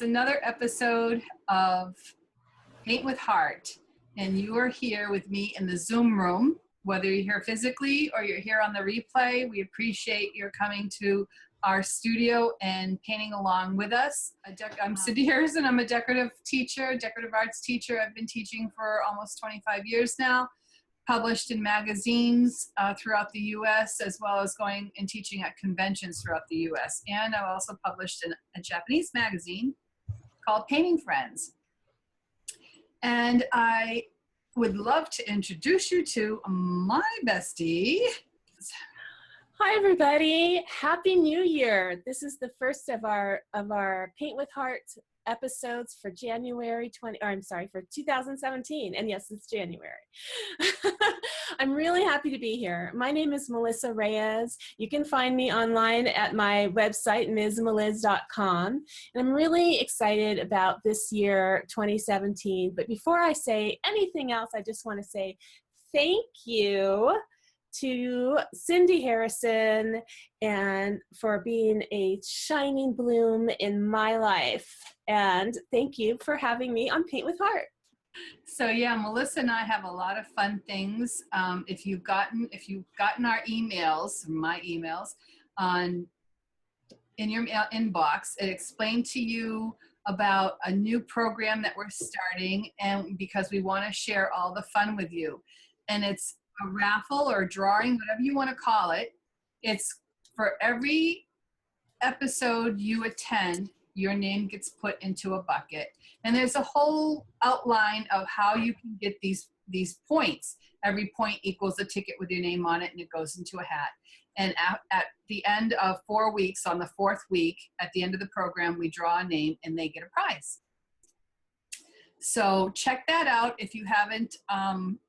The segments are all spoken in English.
It's another episode of Paint with Heart, and you are here with me in the Zoom room. Whether you're here physically or you're here on the replay, we appreciate your coming to our studio and painting along with us. I'm Cindy Harrison. I'm a decorative teacher, decorative arts teacher. I've been teaching for almost 25 years now, published in magazines throughout the U.S., as well as going and teaching at conventions throughout the U.S. And I've also published in a Japanese magazine called Painting Friends. And I would love to introduce you to my bestie. Hi everybody, Happy New Year. This is the first of our Paint with Heart episodes for for 2017. And yes, it's January. I'm really happy to be here. My name is Melissa Reyes. You can find me online at my website, msmeliz.com. And I'm really excited about this year, 2017. But before I say anything else, I just want to say thank you to Cindy Harrison and for being a shining bloom in my life. And thank you for having me on Paint with Heart. So yeah, Melissa and I have a lot of fun things. If you've gotten our emails, my emails, in your inbox, it explained to you about a new program that we're starting, and because we want to share all the fun with you. And it's a raffle or a drawing, whatever you want to call it. It's for every episode you attend, your name gets put into a bucket. And there's a whole outline of how you can get these points. Every point equals a ticket with your name on it, and it goes into a hat. And at the end of 4 weeks, on the fourth week, at the end of the program, we draw a name and they get a prize. So check that out. If you haven't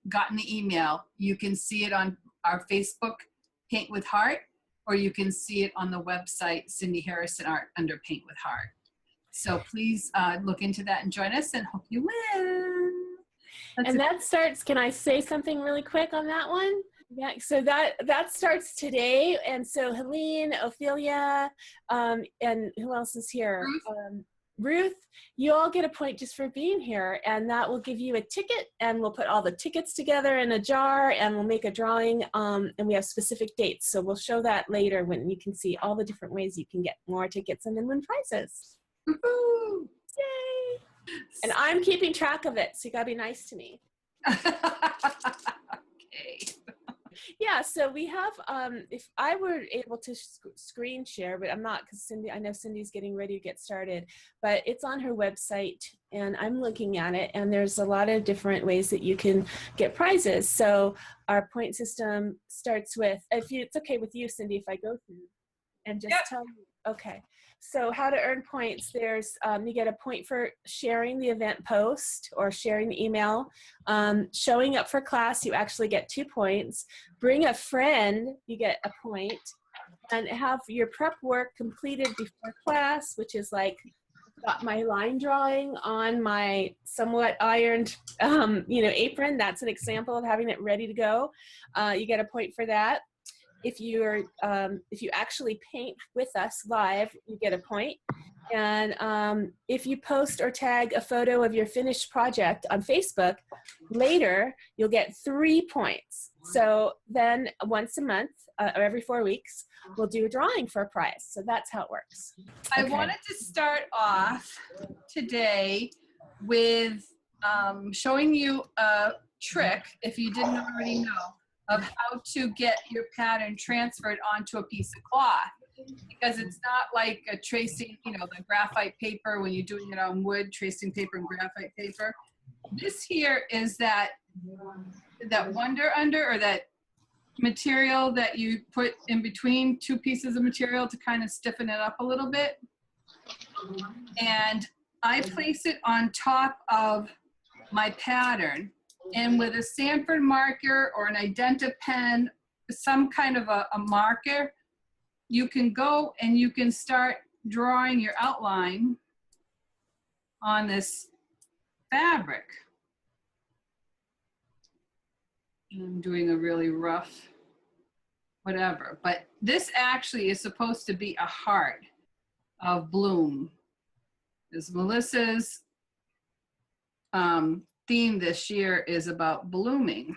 gotten the email, you can see it on our Facebook, Paint with Heart, or you can see it on the website, Cindy Harrison Art, under Paint with Heart. So please look into that and join us, and hope you win. And that starts, can I say something really quick on that one? Yeah, so that starts today. And so Helene, Ophelia, and who else is here? Ruth, you all get a point just for being here, and that will give you a ticket, and we'll put all the tickets together in a jar, and we'll make a drawing, and we have specific dates, so we'll show that later when you can see all the different ways you can get more tickets and then win prizes. Woohoo! Yay! And I'm keeping track of it, so you gotta be nice to me. Okay. Yeah, so we have, if I were able to screen share, but I'm not, because I know Cindy's getting ready to get started, but it's on her website, and I'm looking at it, and there's a lot of different ways that you can get prizes. So our point system starts with, it's okay with you, Cindy, if I go through and just tell me. Okay, so how to earn points. There's, you get a point for sharing the event post or sharing the email. Showing up for class, you actually get 2 points. Bring a friend, you get a point. And have your prep work completed before class, which is like, got my line drawing on my somewhat ironed, apron. That's an example of having it ready to go. You get a point for that. If you actually paint with us live, you get a point. And if you post or tag a photo of your finished project on Facebook, later you'll get 3 points. So then once a month, or every 4 weeks, we'll do a drawing for a prize. So that's how it works. I wanted to start off today with showing you a trick, if you didn't already know, of how to get your pattern transferred onto a piece of cloth, because it's not like a tracing, the graphite paper when you're doing it on wood, tracing paper and graphite paper. This here is that Wonder Under, or that material that you put in between 2 pieces of material to kind of stiffen it up a little bit. And I place it on top of my pattern. And with a Sanford marker or an Identa pen, some kind of a marker, you can go and you can start drawing your outline on this fabric. And I'm doing a really rough whatever, but this actually is supposed to be a heart of bloom. Is Melissa's theme this year is about blooming.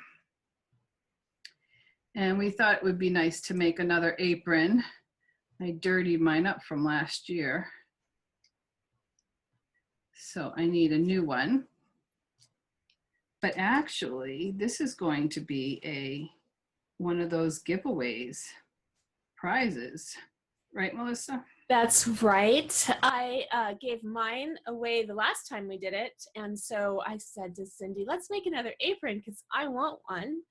And we thought it would be nice to make another apron. I dirtied mine up from last year. So I need a new one. But actually, this is going to be one of those giveaways, prizes. Right, Melissa? That's right. I gave mine away the last time we did it. And so I said to Cindy, let's make another apron because I want one.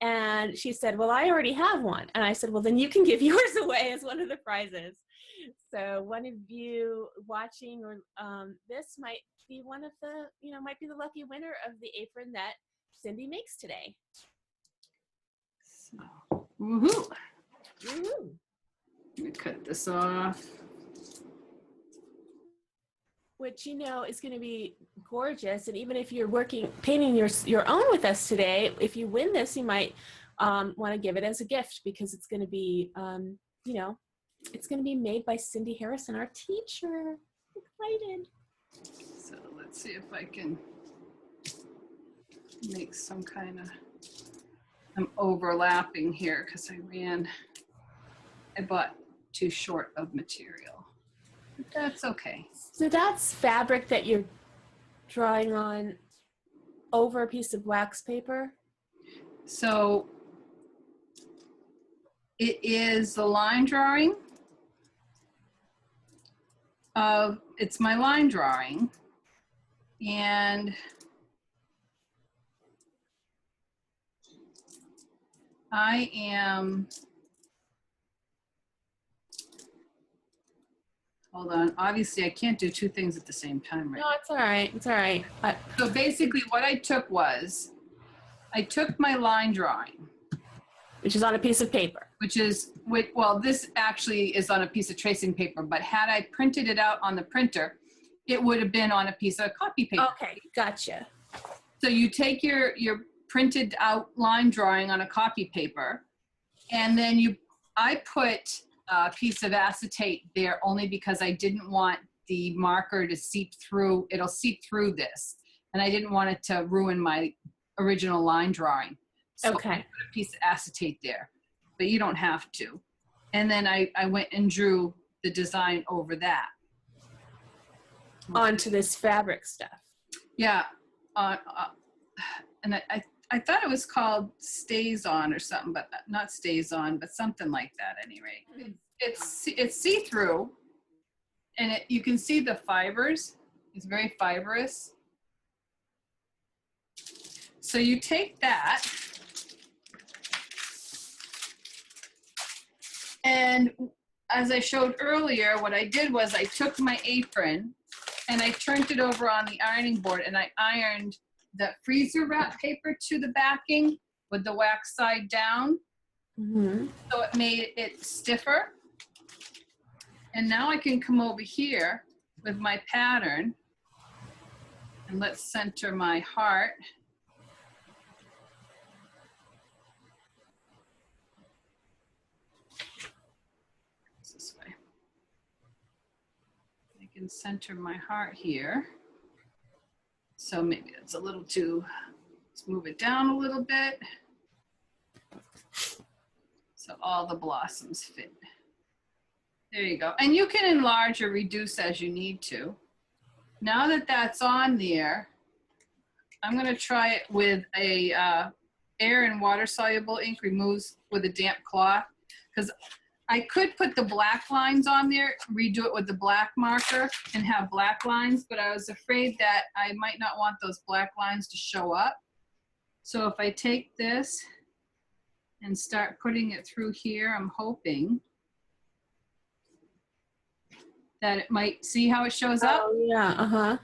And she said, well, I already have one. And I said, well, then you can give yours away as one of the prizes. So one of you watching or this might be one of the, might be the lucky winner of the apron that Cindy makes today. So, woohoo. Woo-hoo. Let me cut this off. Which is going to be gorgeous. And even if you're painting your own with us today, if you win this, you might want to give it as a gift because it's going to be, it's going to be made by Cindy Harrison, our teacher. Excited. So let's see if I can make some kind of, I'm overlapping here because I bought too short of material. But that's okay. So that's fabric that you're drawing on over a piece of wax paper? So it is the line drawing it's my line drawing, and I am, hold on, obviously I can't do two things at the same time, right? No, it's all right. It's all right. So basically what I took was, I took my line drawing. Which is on a piece of paper. Well, this actually is on a piece of tracing paper, but had I printed it out on the printer, it would have been on a piece of copy paper. Okay, gotcha. So you take your printed out line drawing on a copy paper, and then I put a piece of acetate there only because I didn't want the marker to seep through. It'll seep through this, and I didn't want it to ruin my original line drawing. So okay. I put a piece of acetate there, but you don't have to. And then I went and drew the design over that. Onto this fabric stuff. Yeah. And I thought it was called Stays On or something, but not Stays On, but something like that at any rate. It's see-through, and you can see the fibers. It's very fibrous. So you take that, and as I showed earlier, what I did was I took my apron and I turned it over on the ironing board, and I ironed the freezer wrap paper to the backing with the wax side down. Mm-hmm. So it made it stiffer. And now I can come over here with my pattern, and let's center my heart. This way. I can center my heart here. So maybe it's a little too, let's move it down a little bit. So all the blossoms fit. There you go. And you can enlarge or reduce as you need to. Now that that's on there, I'm gonna try it with a air and water soluble ink removes with a damp cloth, because I could put the black lines on there, redo it with the black marker and have black lines, but I was afraid that I might not want those black lines to show up. So if I take this and start putting it through here, I'm hoping that it might, see how it shows up? Oh, yeah, uh-huh.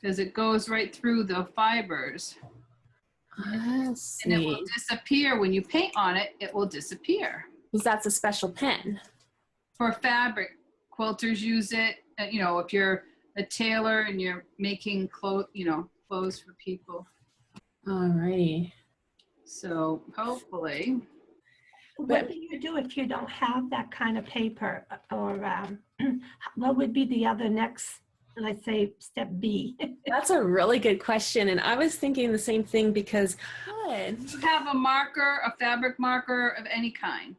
Because it goes right through the fibers. Yes. And it will disappear when you paint on it, it will disappear. Because that's a special pen. For fabric, quilters use it. You know, if you're a tailor and you're making clothes for people. Alrighty. So hopefully. What do you do if you don't have that kind of paper? Or what would be the other next, let's say, step B? That's a really good question. And I was thinking the same thing because, good. You have a marker, a fabric marker of any kind.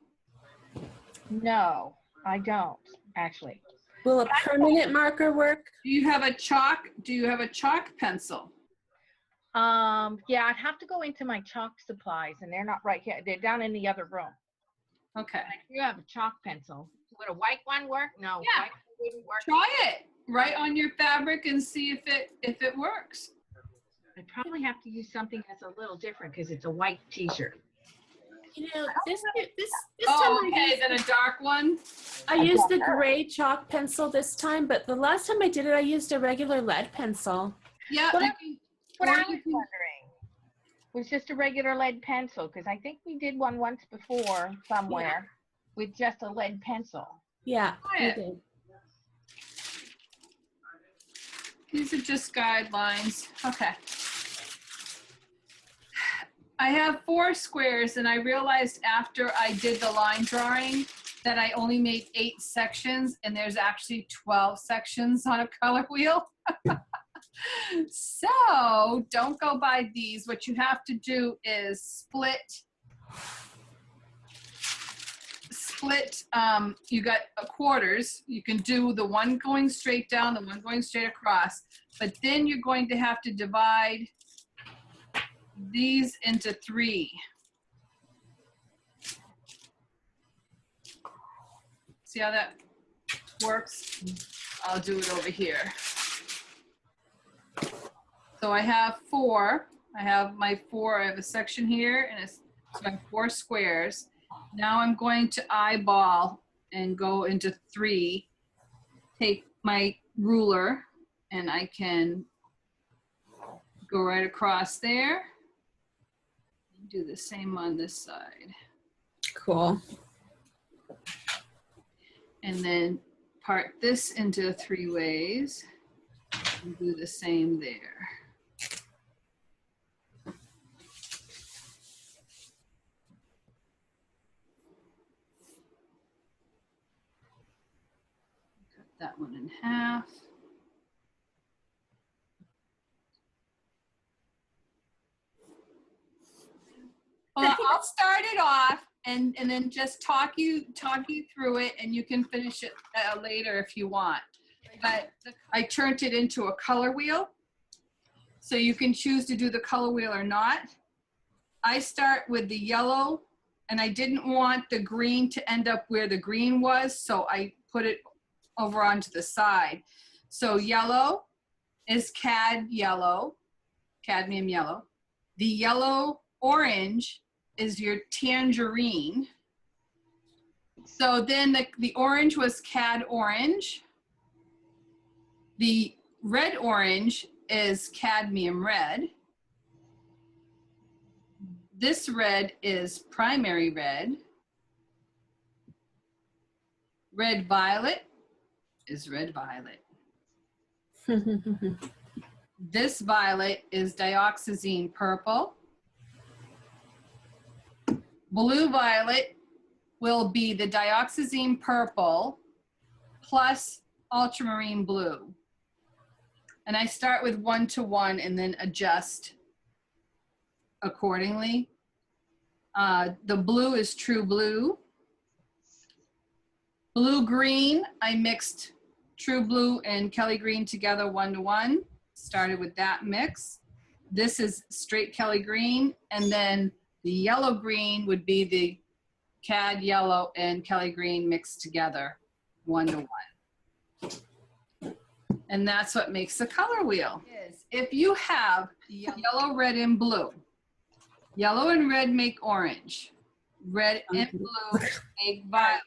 No, I don't, actually. Will a permanent marker work? Do you have a chalk pencil? Yeah, I'd have to go into my chalk supplies, and they're not right here. They're down in the other room. Okay. If you have a chalk pencil, would a white one work? No, Yeah. white one wouldn't work. Try it right on your fabric and see if it works. I probably have to use something that's a little different because it's a white t-shirt. You know, this Oh, time okay, then a dark one. I used a gray chalk pencil this time, but the last time I did it, I used a regular lead pencil. Yeah. What I was wondering was just a regular lead pencil, because I think we did one once before somewhere with just a lead pencil. Yeah, Try we it. did. These are just guidelines. Okay. I have 4 squares, and I realized after I did the line drawing that I only made 8 sections, and there's actually 12 sections on a color wheel. So don't go by these. What you have to do is split, you got quarters. You can do the one going straight down, the one going straight across, but then you're going to have to divide these into 3. See how that works? I'll do it over here. So I have 4. I have a section here, and so I have 4 squares. Now I'm going to eyeball and go into 3. Take my ruler, and I can go right across there. Do the same on this side. Cool. And then part this into 3 ways and do the same there. Cut that one in half. Well, I'll start it off and then just talk you through it, and you can finish it later if you want. But I turned it into a color wheel, so you can choose to do the color wheel or not. I start with the yellow, and I didn't want the green to end up where the green was, so I put it over onto the side. So yellow is cadmium yellow. The yellow orange is your tangerine. So then the orange was cad orange. The red orange is cadmium red. This red is primary red. Red violet is red violet. This violet is dioxazine purple. Blue violet will be the dioxazine purple plus ultramarine blue. And I start with 1 to 1 and then adjust accordingly. The blue is true blue. Blue green, I mixed true blue and Kelly green together 1 to 1. Started with that mix. This is straight Kelly green, and then the yellow green would be the cad yellow and Kelly green mixed together 1 to 1. And that's what makes the color wheel. If you have yellow, red, and blue, yellow and red make orange. Red and blue make violet.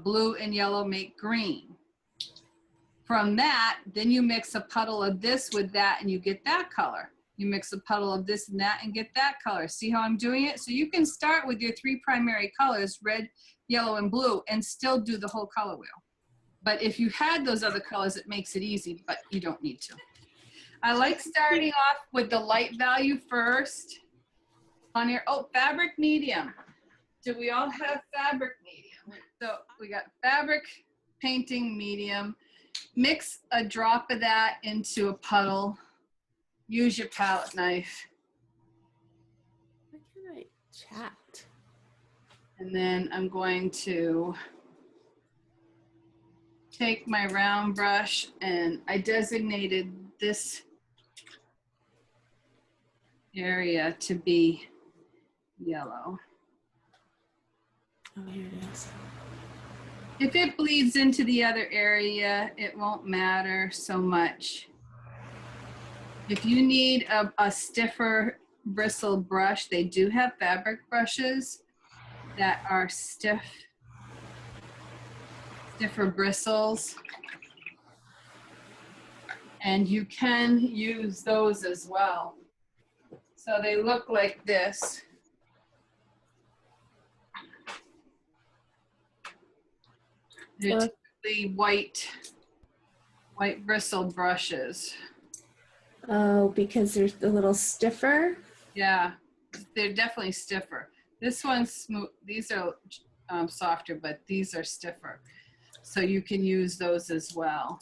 Blue and yellow make green. From that, then you mix a puddle of this with that and you get that color. You mix a puddle of this and that and get that color. See how I'm doing it? So you can start with your 3 primary colors, red, yellow, and blue, and still do the whole color wheel. But if you had those other colors, it makes it easy, but you don't need to. I like starting off with the light value first on here. Oh, fabric medium. Do we all have fabric medium? So we got fabric painting medium. Mix a drop of that into a puddle. Use your palette knife. Why can't I chat? And then I'm going to take my round brush, and I designated this area to be yellow. Oh, here it is. If it bleeds into the other area, it won't matter so much. If you need a stiffer bristle brush, they do have fabric brushes that are stiffer bristles. And you can use those as well. So they look like this. They're typically white bristle brushes. Oh, because they're a little stiffer. Yeah, they're definitely stiffer. This one's smooth. These are softer, but these are stiffer. So you can use those as well.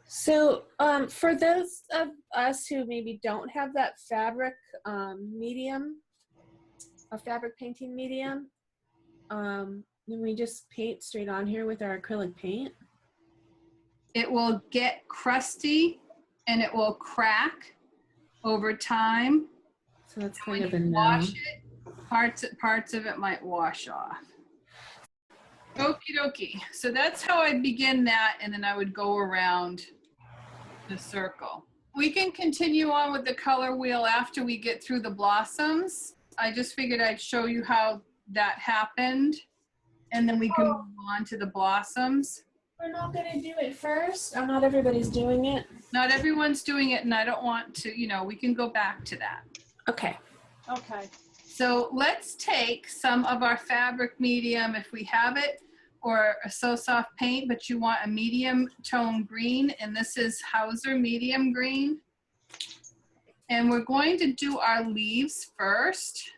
So for those of us who maybe don't have that fabric medium, a fabric painting medium, then we just paint straight on here with our acrylic paint. It will get crusty and it will crack over time. So that's When kind of a you no. wash it, parts of it might wash off. Okie dokie. So that's how I begin that, and then I would go around the circle. We can continue on with the color wheel after we get through the blossoms. I just figured I'd show you how that happened, and then we can move on to the blossoms. We're not going to do it first. Oh, not everybody's doing it. Not everyone's doing it, and I don't want to, we can go back to that. Okay. Okay. So let's take some of our fabric medium, if we have it, or a So Soft paint, but you want a medium tone green, and this is Hauser medium green. And we're going to do our leaves first.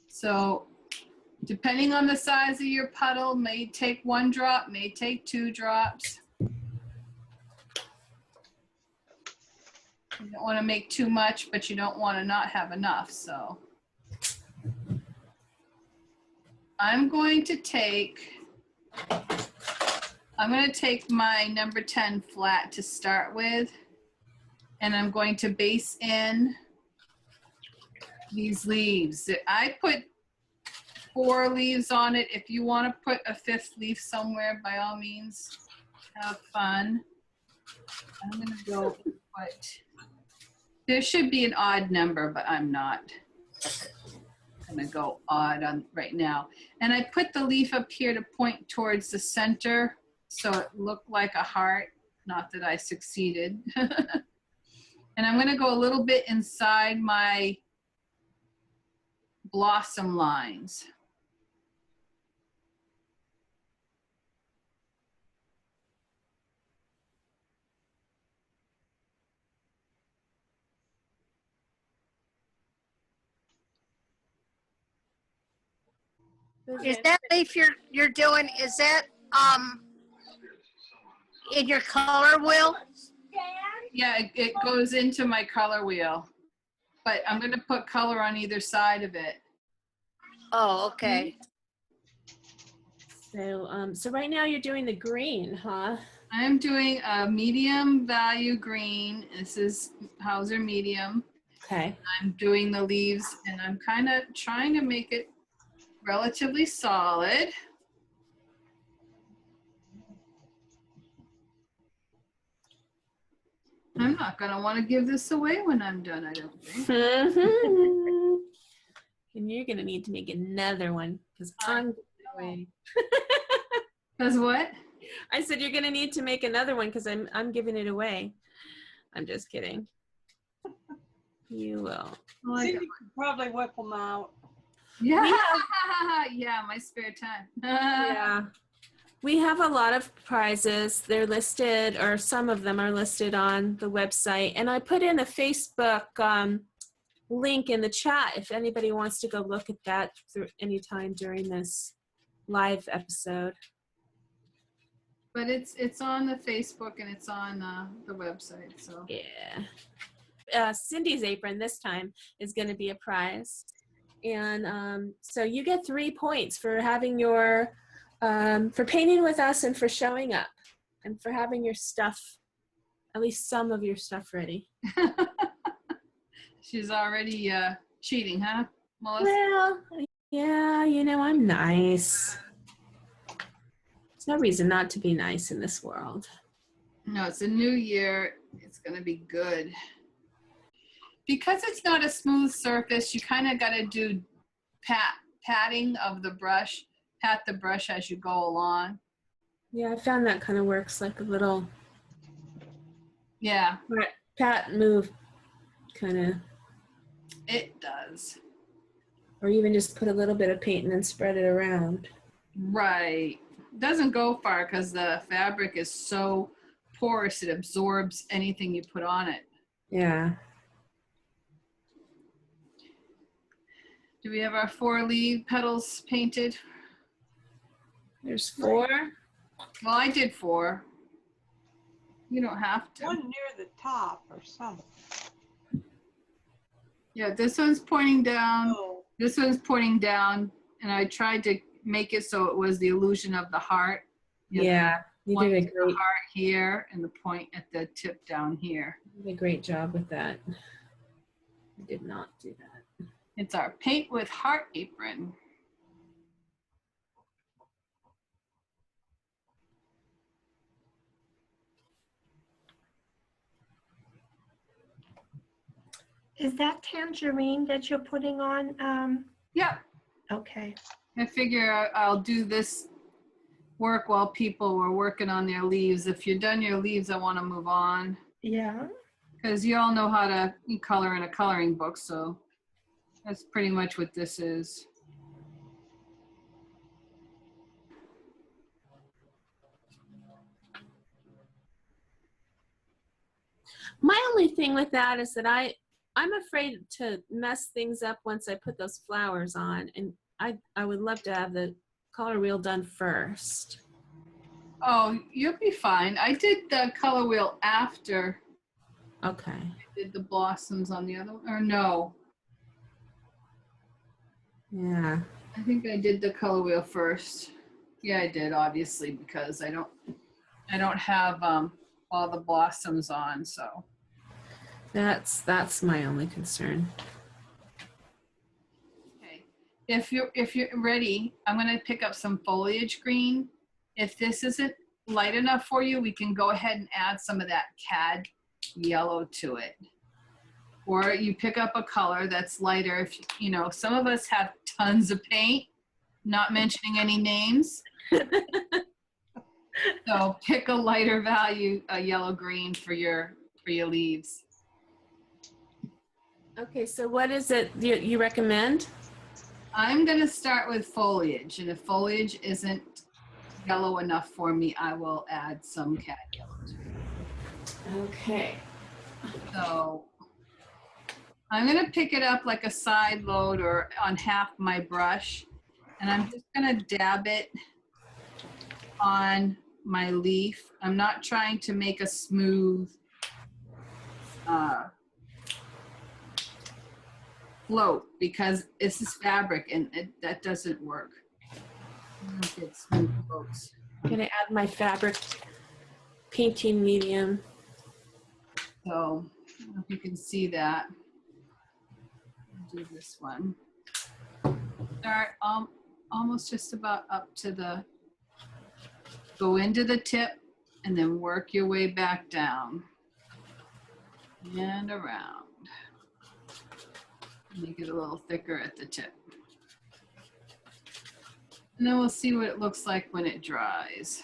So depending on the size of your puddle, may take 1 drop, may take 2 drops. You don't want to make too much, but you don't want to not have enough, so. I'm going to take my number 10 flat to start with, and I'm going to base in these leaves. I put 4 leaves on it. If you want to put a 5th leaf somewhere, by all means, have fun. I'm going to go put, there should be an odd number, but I'm not going to go odd on right now. And I put the leaf up here to point towards the center, so it looked like a heart. Not that I succeeded. And I'm going to go a little bit inside my blossom lines. Is that leaf you're doing, is that in your color wheel? Yeah, it goes into my color wheel, but I'm going to put color on either side of it. Oh, okay. So, so right now you're doing the green, huh? I'm doing a medium value green. This is Hauser medium. Okay. I'm doing the leaves, and I'm kind of trying to make it relatively solid. I'm not going to want to give this away when I'm done, I don't think. And you're going to need to make another one because I'm going Because what? I said you're going to need to make another one because I'm giving it away. I'm just kidding. You will. Cindy could probably whip them out. Yeah. Yeah, my spare time. Yeah. We have a lot of prizes. They're listed, or some of them are listed on the website. And I put in a Facebook link in the chat if anybody wants to go look at that through any time during this live episode. But it's on the Facebook and it's on the website. So Yeah. Cindy's apron this time is going to be a prize. And so you get 3 points for having your, for painting with us and for showing up and for having your stuff, at least some of your stuff ready. She's already cheating, huh, Melissa? Well, yeah, you know, I'm nice. There's no reason not to be nice in this world. No, it's a new year. It's going to be good. Because it's not a smooth surface, you kind of got to do patting of the brush, pat the brush as you go along. Yeah, I found that kind of works like a little Yeah, pat move kind of, it does. or even just put a little bit of paint and then spread it around. Right. Doesn't go far because the fabric is so porous, it absorbs anything you put on it. Yeah. Do we have our 4 leaf petals painted? There's 4. Well, I did 4. You don't have to. One near the top or something. Yeah, this one's pointing down. Oh, This one's pointing down, and I tried to make it so it was the illusion of the heart. You know, Yeah, you point did a to the great, heart here and the point at the tip down here. you did a great job with that. I did not do that. It's our paint with heart apron. Is that tangerine that you're putting on? Yep. Okay. I figure I'll do this work while people were working on their leaves. If you're done your leaves, I want to move on. Yeah. Because you all know how to color in a coloring book, so that's pretty much what this is. My only thing with that is that I'm afraid to mess things up once I put those flowers on, and I would love to have the color wheel done first. Oh, you'll be fine. I did the color wheel after Okay. I did the blossoms on the other one, or no. Yeah. I think I did the color wheel first. Yeah, I did, obviously, because I don't have all the blossoms on, so. That's my only concern. Okay. If you're ready, I'm gonna pick up some foliage green. If this isn't light enough for you, we can go ahead and add some of that cad yellow to it. Or you pick up a color that's lighter. If you know, some of us have tons of paint, not mentioning any names. So pick a lighter value, a yellow green for your leaves. Okay, so what is it you recommend? I'm gonna start with foliage, and if foliage isn't yellow enough for me, I will add some cad yellow to it. Okay. So I'm gonna pick it up like a side load or on half my brush, and I'm just gonna dab it on my leaf. I'm not trying to make a smooth float because this is fabric and that doesn't work. I don't get smooth floats. I'm gonna add my fabric painting medium. So I don't know if you can see that. I'll do this one. Start almost just about up to the, go into the tip and then work your way back down and around. Make it a little thicker at the tip. And then we'll see what it looks like when it dries.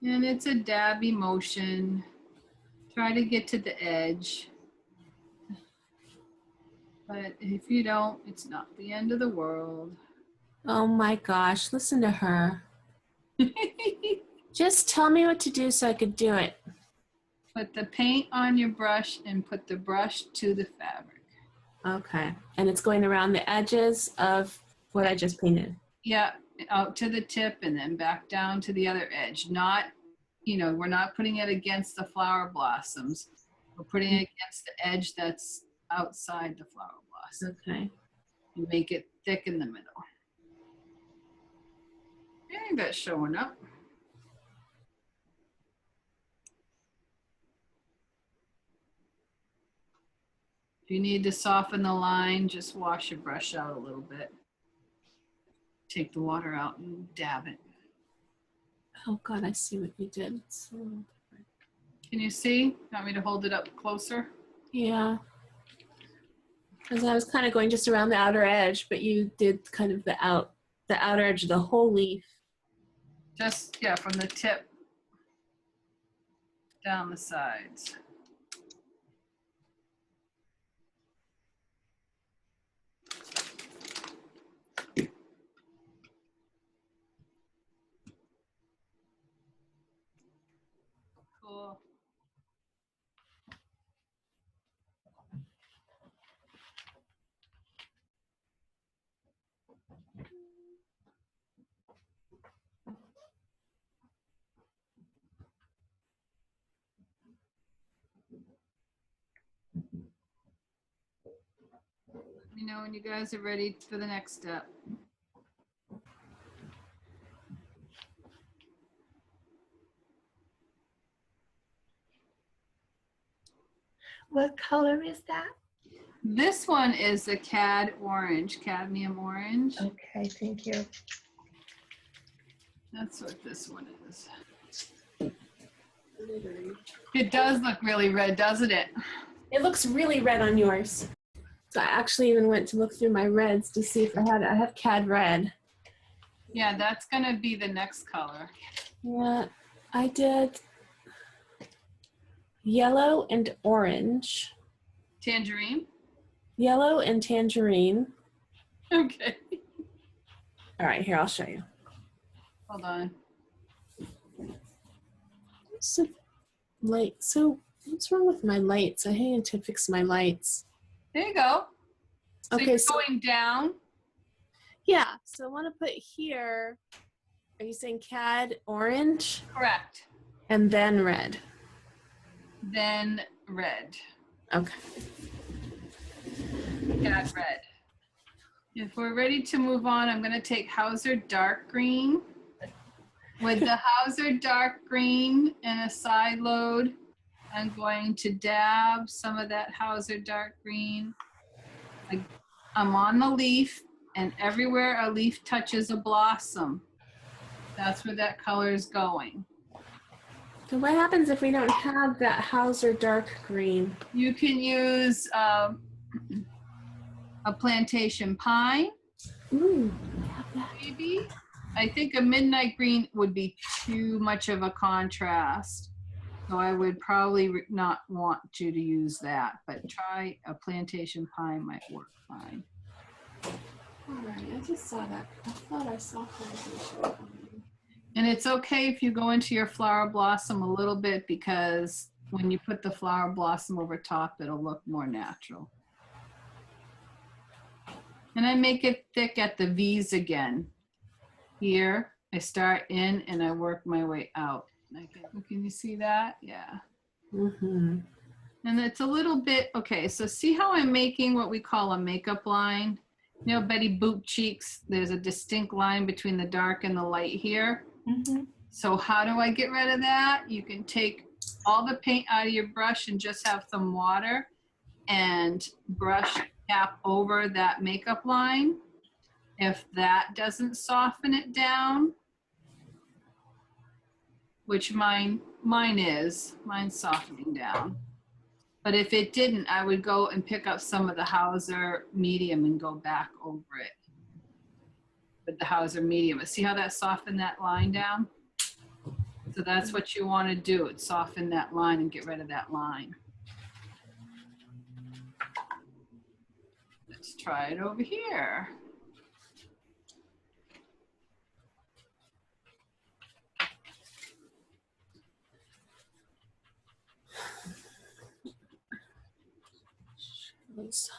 And it's a dabby motion. Try to get to the edge. But if you don't, it's not the end of the world. Oh my gosh, listen to her. Just tell me what to do so I could do it. Put the paint on your brush and put the brush to the fabric. Okay. And it's going around the edges of what I just painted. Yeah, out to the tip and then back down to the other edge. Not, we're not putting it against the flower blossoms. We're putting it against the edge that's outside the flower blossom. Okay. You make it thick in the middle. I think that's showing up. If you need to soften the line, just wash your brush out a little bit. Take the water out and dab it. Oh God, I see what you did. So, Can you see? Want me to hold it up closer? yeah. Because I was kind of going just around the outer edge, but you did kind of the outer edge of the whole leaf. Just, yeah, from the tip down the sides. Cool. Let me know when you guys are ready for the next step. What color is that? This one is the cadmium orange. Okay, thank you. That's what this one is. It does look really red, doesn't it? It looks really red on yours. So I actually even went to look through my reds to see if I have cad red. Yeah, that's gonna be the next color. Yeah, I did yellow and orange. Tangerine? Yellow and tangerine. Okay. All right, here, I'll show you. Hold on. So what's wrong with my lights? I need to fix my lights. There you go. So Okay, you're so going down. yeah, so I want to put here, are you saying cad orange Correct. and then red? Then red. Okay. Cad red. If we're ready to move on, I'm gonna take Hauser dark green. With the Hauser dark green and a side load, I'm going to dab some of that Hauser dark green. I'm on the leaf, and everywhere a leaf touches a blossom, that's where that color is going. So what happens if we don't have that Hauser dark green? You can use a plantation pine, Ooh, maybe. I think a midnight green would be too much of a contrast. So I would probably not want you to use that, but try a plantation pine might work fine. all right, I just saw that. I thought I saw plantation. And it's okay if you go into your flower blossom a little bit, because when you put the flower blossom over top, it'll look more natural. And I make it thick at the V's again. Here, I start in and I work my way out. Can you see that? Yeah. Mm-hmm. And it's a little bit, okay, so see how I'm making what we call a makeup line? You know, Betty Boop cheeks, there's a distinct line between the dark and the light here. Mm-hmm. So how do I get rid of that? You can take all the paint out of your brush and just have some water and brush tap over that makeup line. If that doesn't soften it down, which mine's softening down. But if it didn't, I would go and pick up some of the Hauser medium and go back over it with the Hauser medium. See how that softened that line down? So that's what you want to do. It's soften that line and get rid of that line. Let's try it over here. those.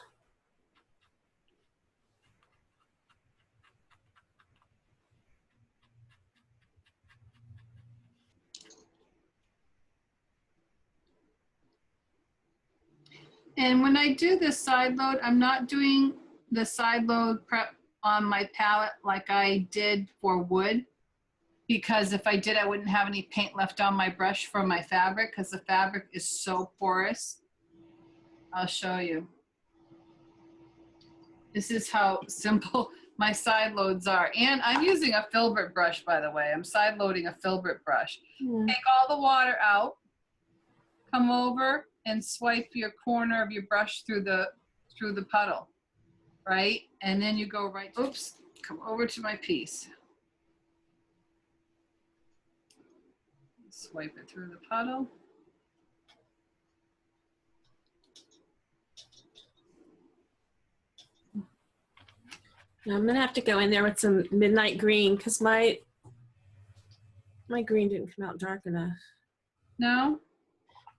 And when I do this side load, I'm not doing the side load prep on my palette like I did for wood, because if I did, I wouldn't have any paint left on my brush for my fabric because the fabric is so porous. I'll show you. This is how simple my side loads are. And I'm using a filbert brush, by the way. I'm side loading a filbert brush. Take all the water out, come over and swipe your corner of your brush through the puddle, right? And then you go right, oops, come over to my piece. Swipe it through the puddle. Now I'm gonna have to go in there with some midnight green because my green didn't come out dark enough. No?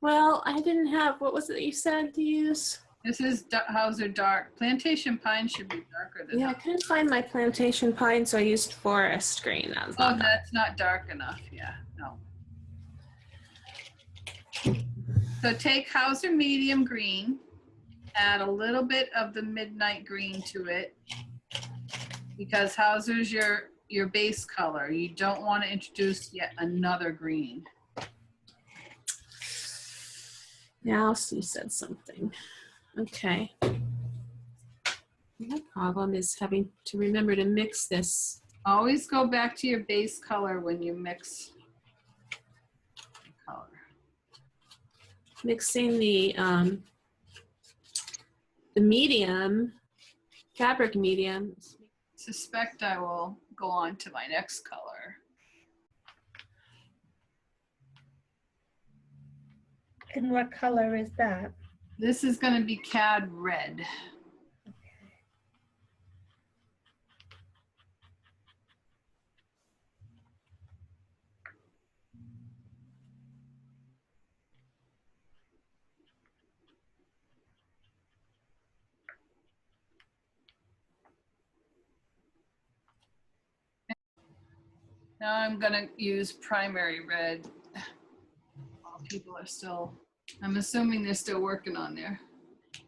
Well, I didn't have, what was it you said to use? This is Hauser Dark. Plantation Pine should be darker than Yeah, I that. couldn't find my plantation pine, so I used forest green. That was Oh, not that. that's not dark enough. Yeah, no. So take Hauser Medium Green, add a little bit of the Midnight Green to it, because Hauser's your base color. You don't want to introduce yet another green. Now, you said something. Okay. The problem is having to remember to mix this. Always go back to your base color when you mix the color. Mixing the medium, fabric medium. Suspect I will go on to my next color. And what color is that? This is going to be Cad Red. Now I'm going to use primary red. People are still, I'm assuming they're still working on there.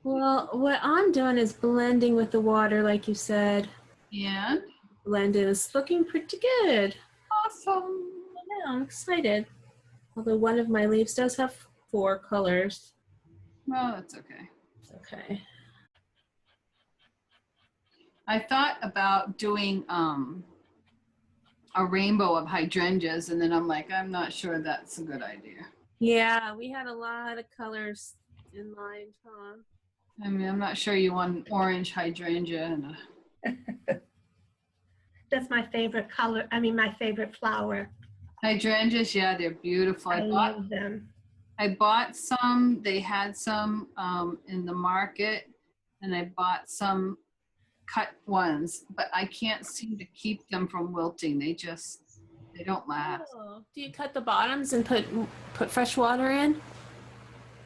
Well, what I'm doing is blending with the water, like you said. And Blending is looking pretty good. awesome. Yeah, I'm excited. Although one of my leaves does have 4 colors. Well, that's okay. It's okay. I thought about doing a rainbow of hydrangeas, and then I'm like, I'm not sure that's a good idea. Yeah, we had a lot of colors in mind, huh? I mean, I'm not sure you want an orange hydrangea and a That's my favorite color. I mean, my favorite flower. hydrangeas. Yeah, they're beautiful. I love them. I bought some. They had some in the market, and I bought some cut ones, but I can't seem to keep them from wilting. They don't last. Oh. Do you cut the bottoms and put fresh water in?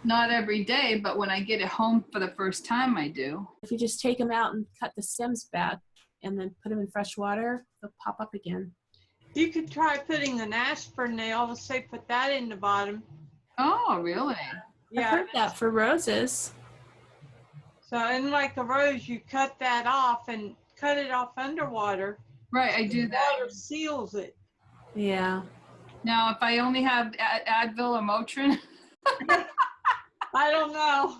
Not every day, but when I get it home for the first time, I do. If you just take them out and cut the stems back and then put them in fresh water, they'll pop up again. You could try putting an aspirin. They always say put that in the bottom. Oh, really? I've heard that for roses. So, and like a rose, you cut that off and cut it off underwater. Right, I do that. Water seals it. Yeah. Now, if I only have Advil or Motrin. I don't know.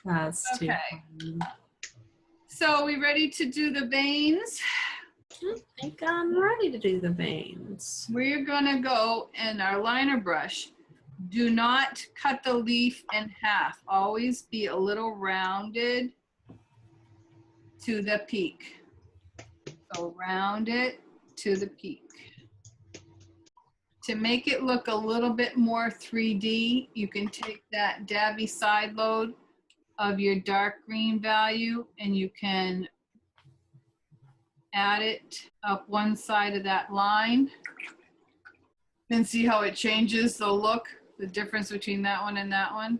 That's too Okay. funny. So we ready to do the veins? I think I'm ready to do the veins. We're gonna go in our liner brush. Do not cut the leaf in half. Always be a little rounded to the peak. So round it to the peak. To make it look a little bit more 3D, you can take that dabby side load of your dark green value and you can add it up one side of that line. Then see how it changes the look, the difference between that one and that one.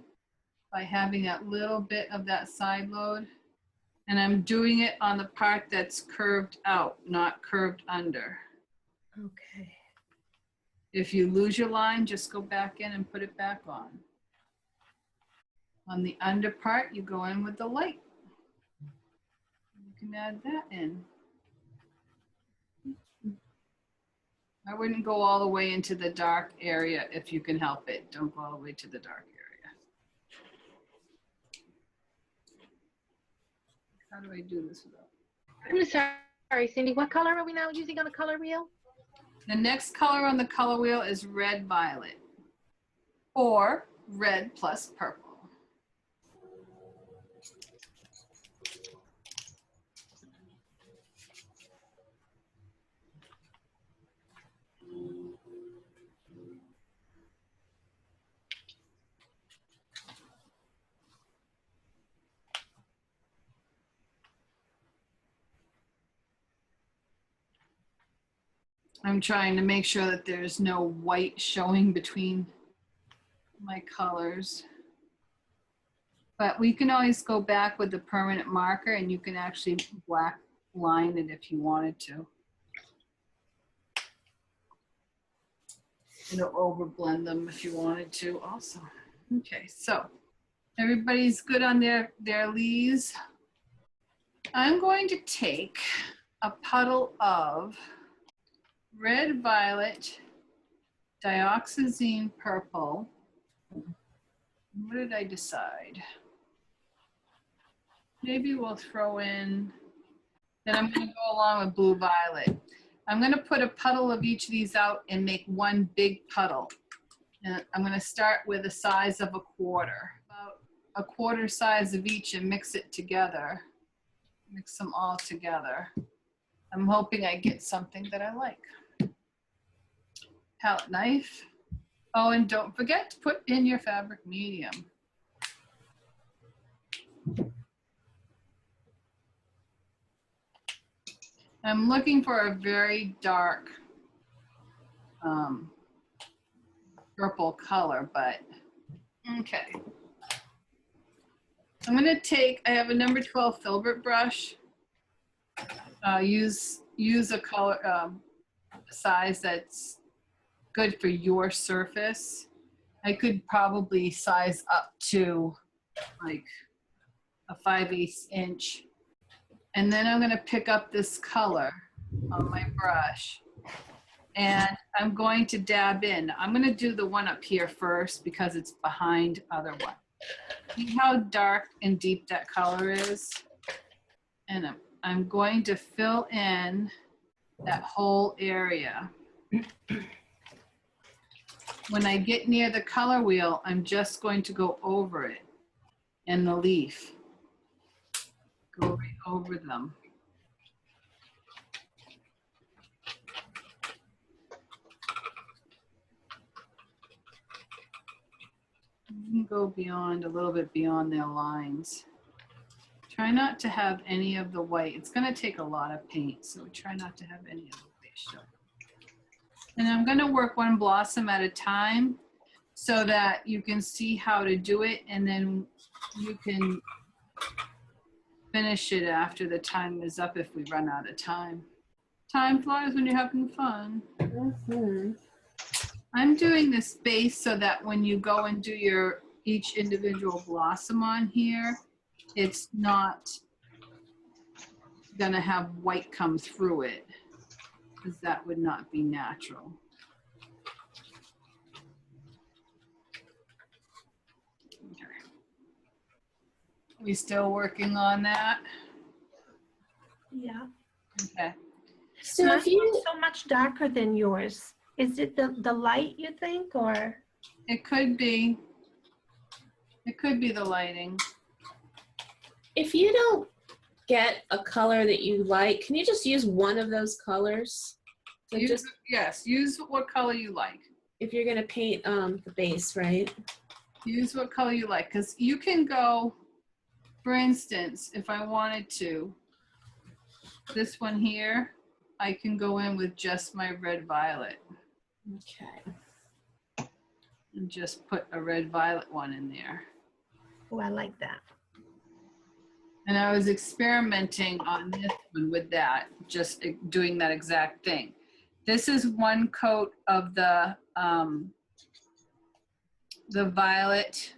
by having a little bit of that side load. And I'm doing it on the part that's curved out, not curved under. Okay. If you lose your line, just go back in and put it back on. On the under part, you go in with the light. You can add that in. I wouldn't go all the way into the dark area if you can help it. Don't go all the way to the dark area. How do I do this without? I'm sorry, Cindy, what color are we now using on the color wheel? The next color on the color wheel is red violet, or red plus purple. I'm trying to make sure that there's no white showing between my colors. But we can always go back with the permanent marker and you can actually black line it if you wanted to. It'll overblend them if you wanted to also. Okay, so everybody's good on their leaves. I'm going to take a puddle of red violet, dioxazine purple. What did I decide? Maybe we'll throw in, then I'm going to go along with blue violet. I'm going to put a puddle of each of these out and make one big puddle. And I'm going to start with a size of a quarter, about a quarter size of each, and mix it together. Mix them all together. I'm hoping I get something that I like. Palette knife. Oh, and don't forget to put in your fabric medium. I'm looking for a very dark purple color, but okay. I'm gonna take, I have a number 12 filbert brush. Use a color size that's good for your surface. I could probably size up to like a 5/8 inch. And then I'm gonna pick up this color on my brush and I'm going to dab in. I'm gonna do the one up here first because it's behind other one. See how dark and deep that color is? And I'm going to fill in that whole area. When I get near the color wheel, I'm just going to go over it and the leaf. Go right over them. You can go beyond, a little bit beyond their lines. Try not to have any of the white. It's going to take a lot of paint, so try not to have any of the white show. And I'm going to work one blossom at a time so that you can see how to do it, and then you can finish it after the time is up if we run out of time. Time flies when you're having fun. Mm-hmm. I'm doing this base so that when you go and do your each individual blossom on here, it's not gonna have white come through it, because that would not be natural. Okay. We still working on that? Yeah. Okay. So Mine if you, is so much darker than yours. Is it the light, you think, or? It could be. It could be the lighting. if you don't get a color that you like, can you just use one of those colors? So just Yes, use what color you like. if you're gonna paint the base, right? Use what color you like, because you can go, for instance, if I wanted to, this one here, I can go in with just my red violet Okay. and just put a red violet one in there. Oh, I like that. And I was experimenting on this one with that, just doing that exact thing. This is one coat of the violet,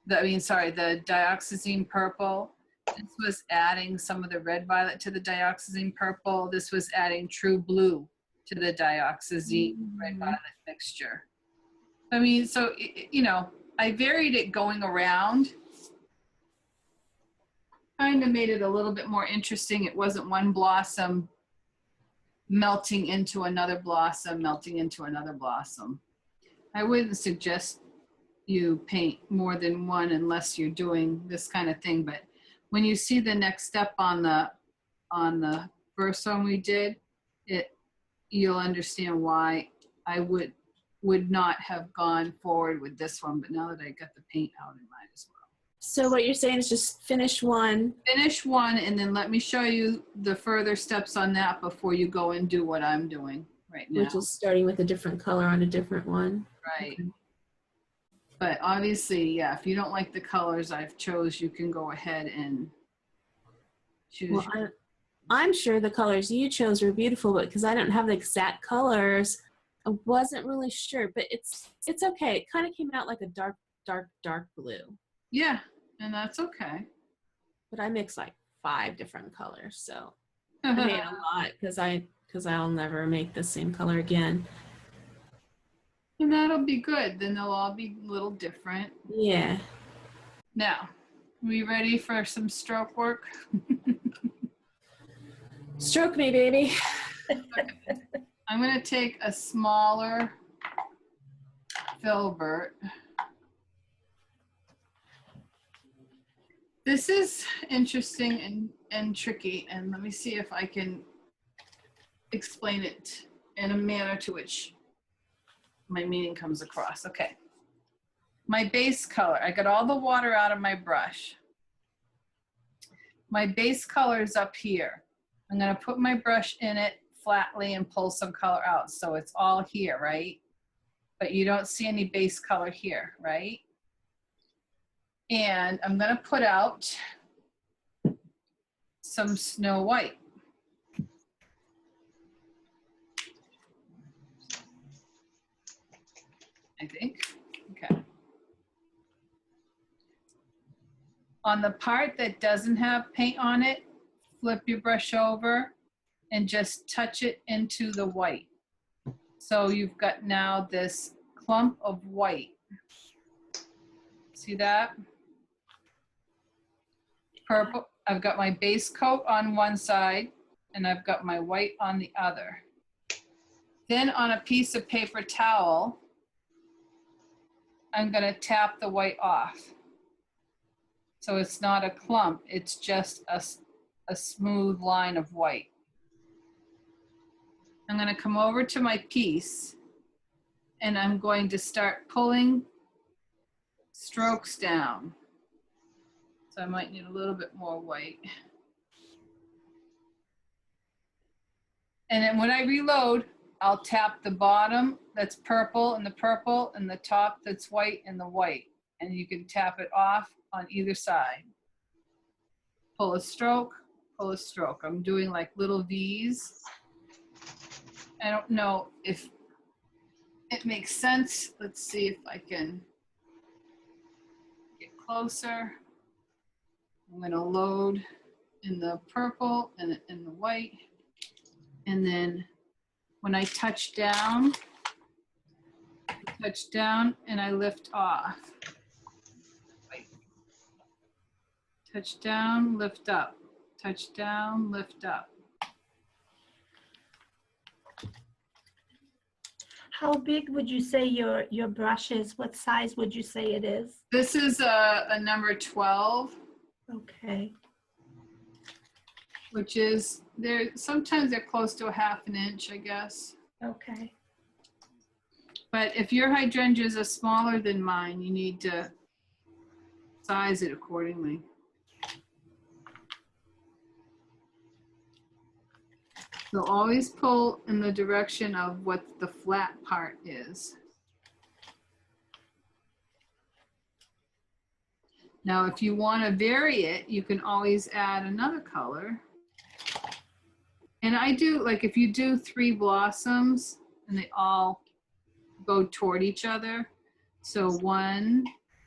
the dioxazine purple. This was adding some of the red violet to the dioxazine purple. This was adding true blue to the dioxazine red violet mixture. I mean, so, you know, I varied it going around. Kind of made it a little bit more interesting. It wasn't one blossom melting into another blossom, melting into another blossom. I wouldn't suggest you paint more than one unless you're doing this kind of thing. But when you see the next step on the first one we did, you'll understand why I would not have gone forward with this one. But now that I got the paint out, I might as well. So what you're saying is just finish one. Finish one, and then let me show you the further steps on that before you go and do what I'm doing right now. Which is starting with a different color on a different one. Right. Okay. But obviously, yeah, if you don't like the colors I've chose, you can go ahead and choose. Well, I'm sure the colors you chose were beautiful, but because I don't have the exact colors, I wasn't really sure. But it's okay. It kind of came out like a dark blue. Yeah, and that's okay. But I mixed like 5 different colors, so I made a lot because I'll never make the same color again. And that'll be good. Then they'll all be a little different. Yeah. Now, we ready for some stroke work? Stroke me, baby. I'm going to take a smaller filbert. This is interesting and tricky, and let me see if I can explain it in a manner to which my meaning comes across. Okay. My base color, I got all the water out of my brush. My base color is up here. I'm going to put my brush in it flatly and pull some color out. So it's all here, right? But you don't see any base color here, right? And I'm going to put out some Snow White. I think. Okay. On the part that doesn't have paint on it, flip your brush over and just touch it into the white. So you've got now this clump of white. See that? Purple. I've got my base coat on one side and I've got my white on the other. Then on a piece of paper towel, I'm going to tap the white off. So it's not a clump, it's just a smooth line of white. I'm going to come over to my piece and I'm going to start pulling strokes down. So I might need a little bit more white. And then when I reload, I'll tap the bottom that's purple and the top that's white and the white. And you can tap it off on either side. Pull a stroke, pull a stroke. I'm doing like little V's. I don't know if it makes sense. Let's see if I can get closer. I'm going to load in the purple and in the white. And then when I touch down and I lift off. Right. Touch down, lift up. Touch down, lift up. How big would you say your brush is? What size would you say it is? This is a number 12. Okay. Which is, sometimes they're close to a ½ inch, I guess. Okay. But if your hydrangeas are smaller than mine, you need to size it accordingly. So always pull in the direction of what the flat part is. Now, if you want to vary it, you can always add another color. And I do, like if you do 3 blossoms and they all go toward each other. So 1,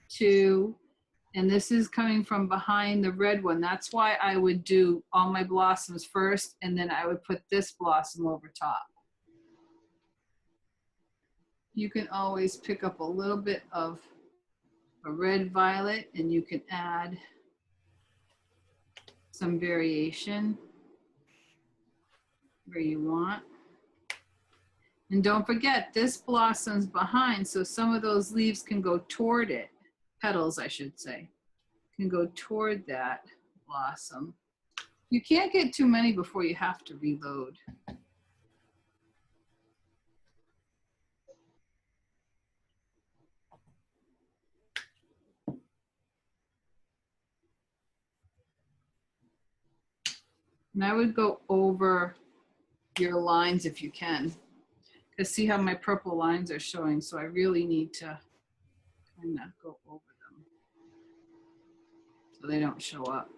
2, and this is coming from behind the red one. That's why I would do all my blossoms first, and then I would put this blossom over top. You can always pick up a little bit of a red violet, and you can add some variation where you want. And don't forget, this blossom's behind, so some of those leaves can go toward it. Petals, I should say, can go toward that blossom. You can't get too many before you have to reload. And I would go over your lines if you can. Because see how my purple lines are showing, so I really need to kind of go over them so they don't show up.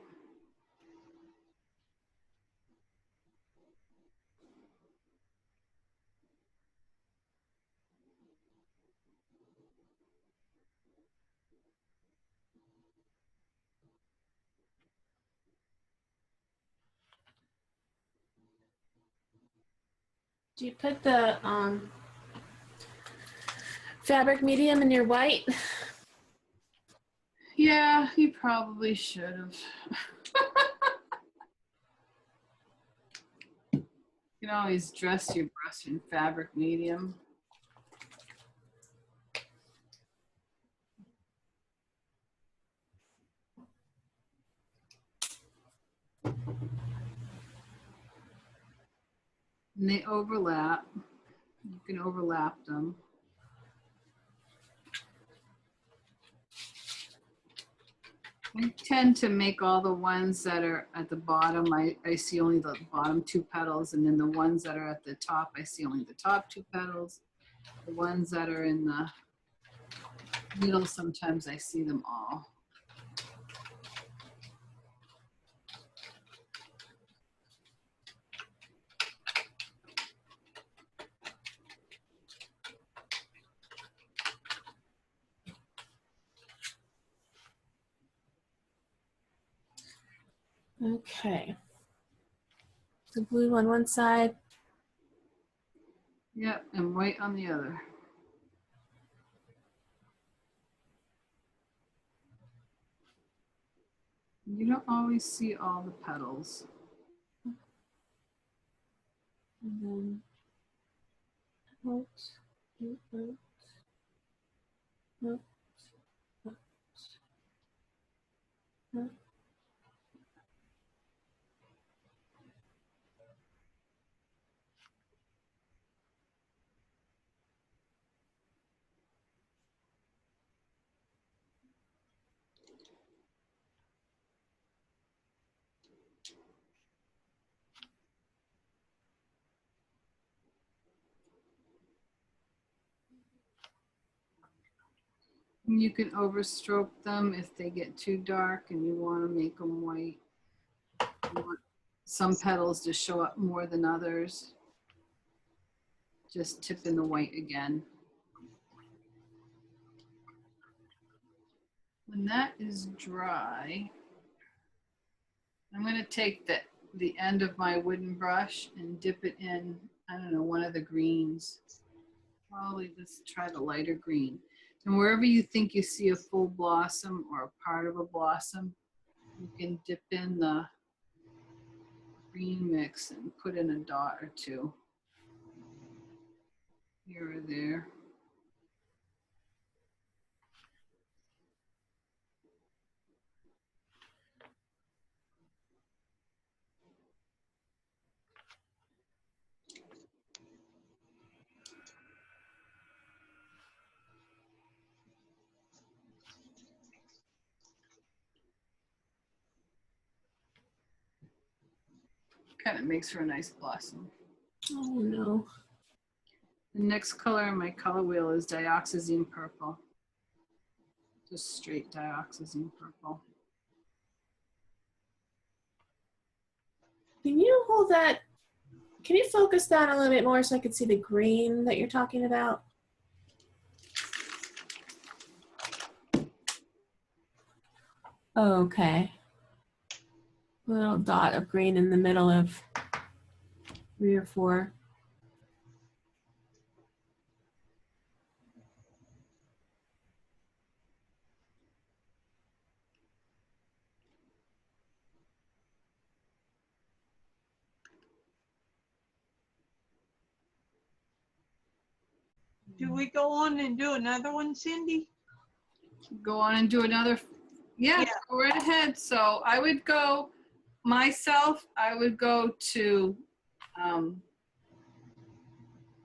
Do you put the fabric medium in your white? Yeah, you probably should have. You can always dress your brush in fabric medium. And they overlap. You can overlap them. I tend to make all the ones that are at the bottom, I see only the bottom 2 petals, and then the ones that are at the top, I see only the top 2 petals. The ones that are in the middle, sometimes I see them all. Okay. The blue on one side. Yep, and white on the other. You don't always see all the petals. And then out, out, out, out, out. You can overstroke them if they get too dark and you want to make them white. You want some petals to show up more than others. Just tip in the white again. When that is dry, I'm going to take the end of my wooden brush and dip it in, I don't know, one of the greens. Probably let's try the lighter green. And wherever you think you see a full blossom or a part of a blossom, you can dip in the green mix and put in a dot or 2 here or there. Kind of makes for a nice blossom. Oh no. The next color in my color wheel is dioxazine purple. Just straight dioxazine purple. Can you hold that? Can you focus that a little bit more so I can see the green that you're talking about? Okay. Little dot of green in the middle of 3 or 4. Do we go on and do another one, Cindy? Go on and do another. Yeah, Yeah. go right ahead. So I would go myself. I would go to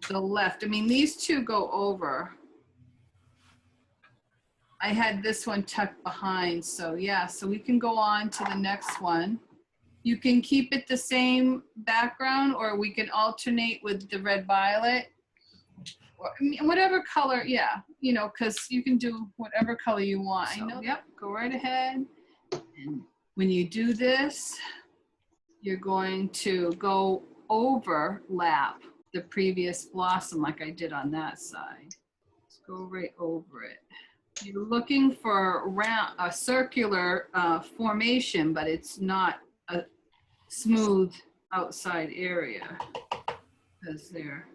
the left. I mean, these two go over. I had this one tucked behind. So yeah, so we can go on to the next one. You can keep it the same background, or we can alternate with the red violet. Or, I mean, whatever color, yeah, you know, because you can do whatever color you want. So, I know. Yep, go right ahead. And when you do this, you're going to go overlap the previous blossom like I did on that side. Just go right over it. You're looking for a circular formation, but it's not a smooth outside area because they're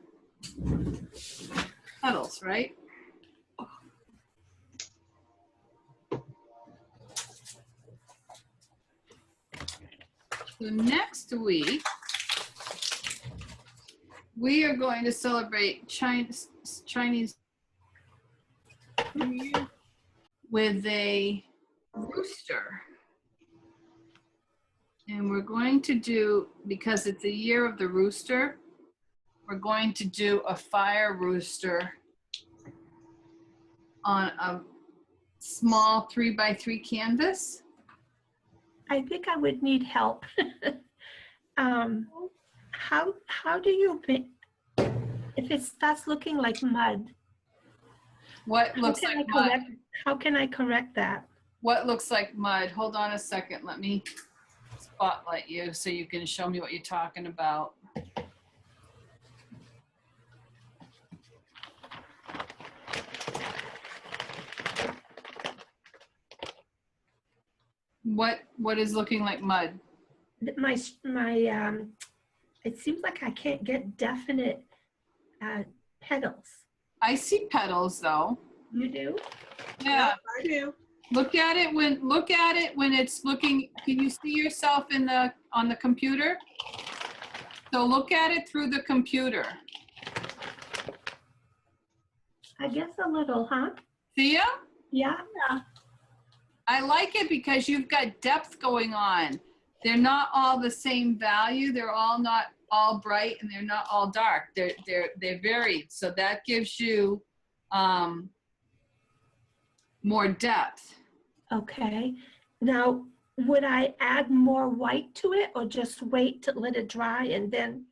petals, right? So next week, we are going to celebrate Chinese New Year with a rooster. And we're going to do, because it's a year of the rooster, we're going to do a fire rooster on a small 3x3 canvas. I think I would need help. How do you make, if it starts looking like mud? What looks like mud? How can I correct that? What looks like mud? Hold on a second. Let me spotlight you so you can show me what you're talking about. What is looking like mud? My it seems like I can't get definite petals. I see petals though. You do? Yeah. I do. Look at it when it's looking. Can you see yourself on the computer? So look at it through the computer. I guess a little, huh? See ya? Yeah. I like it because you've got depth going on. They're not all the same value. They're all not all bright, and they're not all dark. They're varied. So that gives you more depth. Okay. Now, would I add more white to it, or just wait to let it dry and then?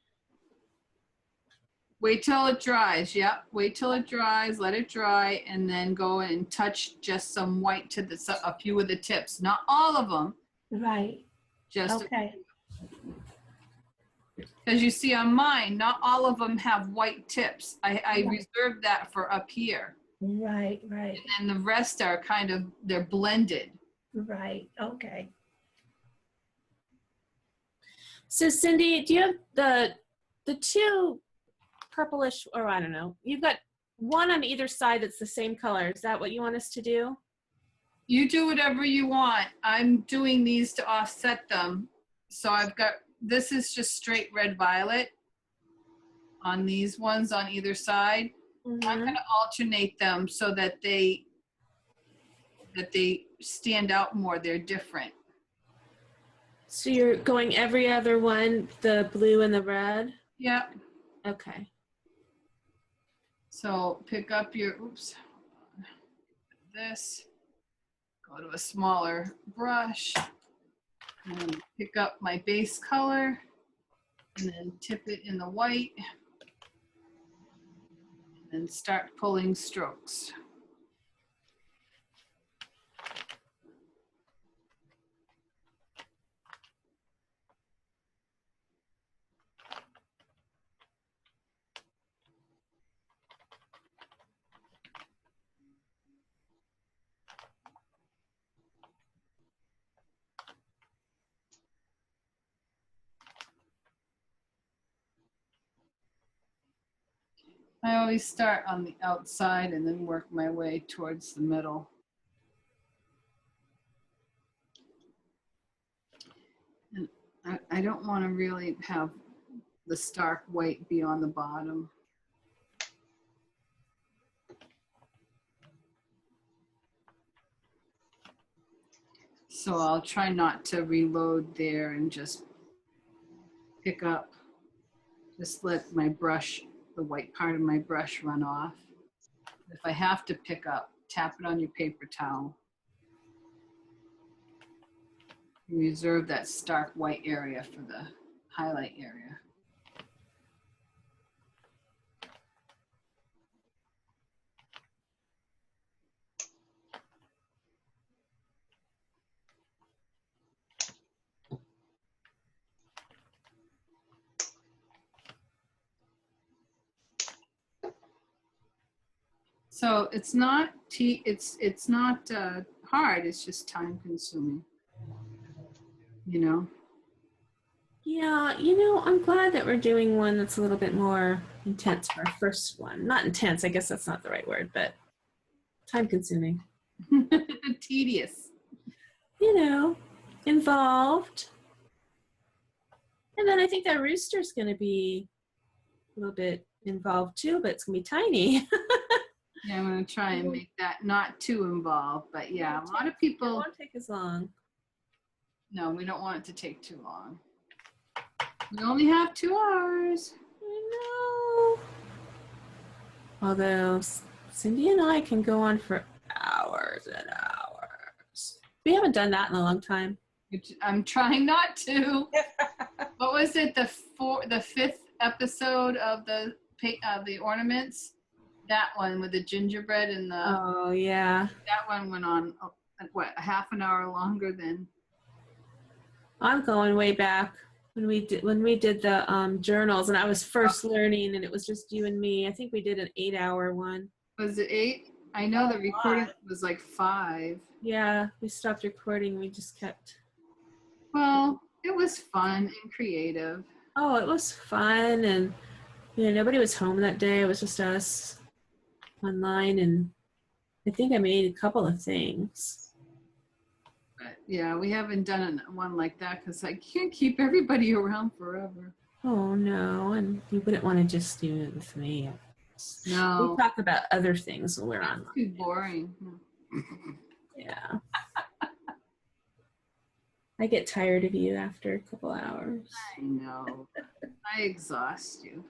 Wait till it dries. Yep. Wait till it dries. Let it dry, and then go and touch just some white to a few of the tips. Not all of them. Right. Just Okay. as you see on mine, not all of them have white tips. I reserved that for up here. Right. Right. And the rest are they're blended. Right. Okay. So Cindy, do you have the two purplish, or I don't know, you've got one on either side that's the same color. Is that what you want us to do? You do whatever you want. I'm doing these to offset them. So this is just straight red violet on these ones on either side. Mm-hmm. I'm going to alternate them so that they stand out more. They're different. So you're going every other one, the blue and the red? Yeah. Okay. So pick up your, this, go to a smaller brush, and pick up my base color, and then tip it in the white, and start pulling strokes. I always start on the outside and then work my way towards the middle. And I don't want to really have the stark white be on the bottom. So I'll try not to reload there and just pick up, just let my brush, the white part of my brush run off. If I have to pick up, tap it on your paper towel. Reserve that stark white area for the highlight area. So it's not hard. It's just time consuming. You know. Yeah, you know, I'm glad that we're doing one that's a little bit more intense for our first one. Not intense, I guess that's not the right word, but time consuming. Tedious. You know, involved. And then I think that rooster's going to be a little bit involved too, but it's going to be tiny. Yeah, I'm going to try and make that not too involved, but yeah, a lot of people. It won't take as long. No, we don't want it to take too long. We only have 2 hours. I know. Although Cindy and I can go on for hours and hours. We haven't done that in a long time. I'm trying not to. What was it? The 5th episode of the ornaments. That one with the gingerbread and the. Oh yeah. That one went on what, a half an hour longer than. I'm going way back when we did the journals, and I was first learning, and it was just you and me. I think we did an 8-hour one. Was it 8? I know the recording was like 5. Yeah, we stopped recording. We just kept. Well, it was fun and creative. Oh, it was fun, and you know, nobody was home that day. It was just us online, and I think I made a couple of things. But yeah, we haven't done one like that because I can't keep everybody around forever. Oh no, and you wouldn't want to just do it with me. No. We talk about other things when we're online. Too boring. Yeah. I get tired of you after a couple hours. I know. I exhaust you.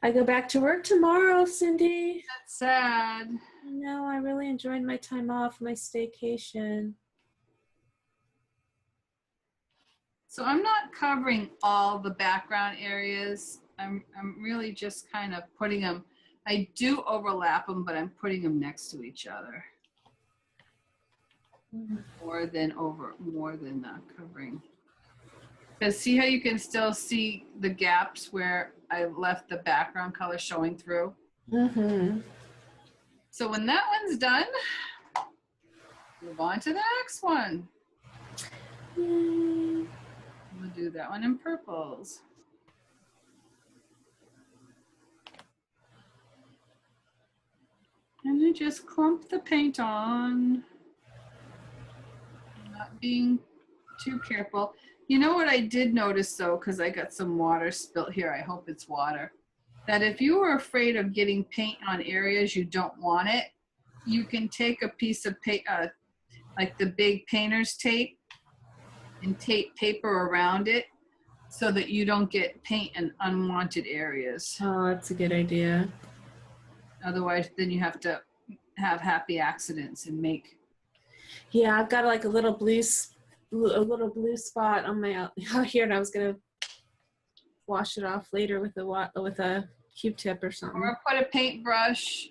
I go back to work tomorrow, Cindy. That's sad. No, I really enjoyed my time off, my staycation. So I'm not covering all the background areas. I'm really just kind of putting them. I do overlap them, but I'm putting them next to each other. More than covering. Because see how you can still see the gaps where I left the background color showing through? Mm-hmm. So when that one's done, move on to the next one. Yay. We'll do that one in purples. And then just clump the paint on. Not being too careful. You know what I did notice though, because I got some water spilt here, I hope it's water, that if you were afraid of getting paint on areas you don't want it, you can take a piece of paint, like the big painter's tape, and tape paper around it so that you don't get paint in unwanted areas. Oh, that's a good idea. Otherwise, then you have to have happy accidents and make. Yeah, I've got like a little blue spot on my out here, and I was gonna wash it off later with a Q-tip or something. Or put a paintbrush.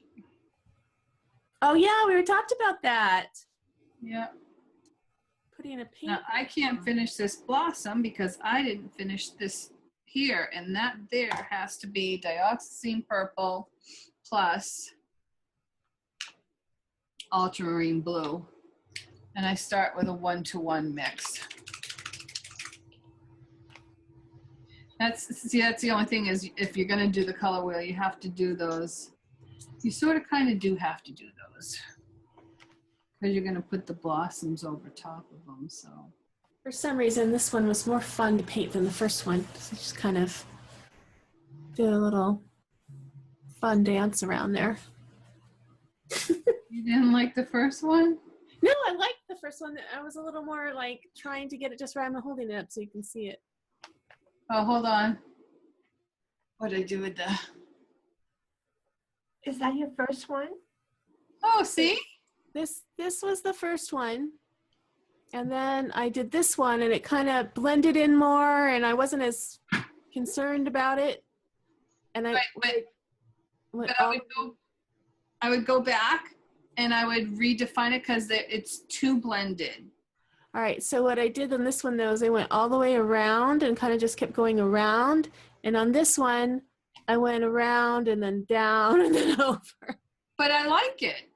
Oh yeah, we talked about that. Yeah. Putting a paint. Now I can't finish this blossom because I didn't finish this here, and that there has to be dioxazine purple plus ultramarine blue. And I start with a 1-to-1 mix. That's the only thing is if you're gonna do the color wheel, you have to do those. You sort of kind of do have to do those. Because you're gonna put the blossoms over top of them, so. For some reason, this one was more fun to paint than the first one. So just kind of do a little fun dance around there. You didn't like the first one? No, I liked the first one. I was a little more like trying to get it just right. I'm holding it up so you can see it. Oh, hold on. What did I do with the? Is that your first one? Oh, see? This was the first one. And then I did this one and it kind of blended in more and I wasn't as concerned about it. And I But I would go back and I would redefine it because it's too blended. All right, so what I did on this one though is I went all the way around and kind of just kept going around. And on this one, I went around and then down and then over. But I like it.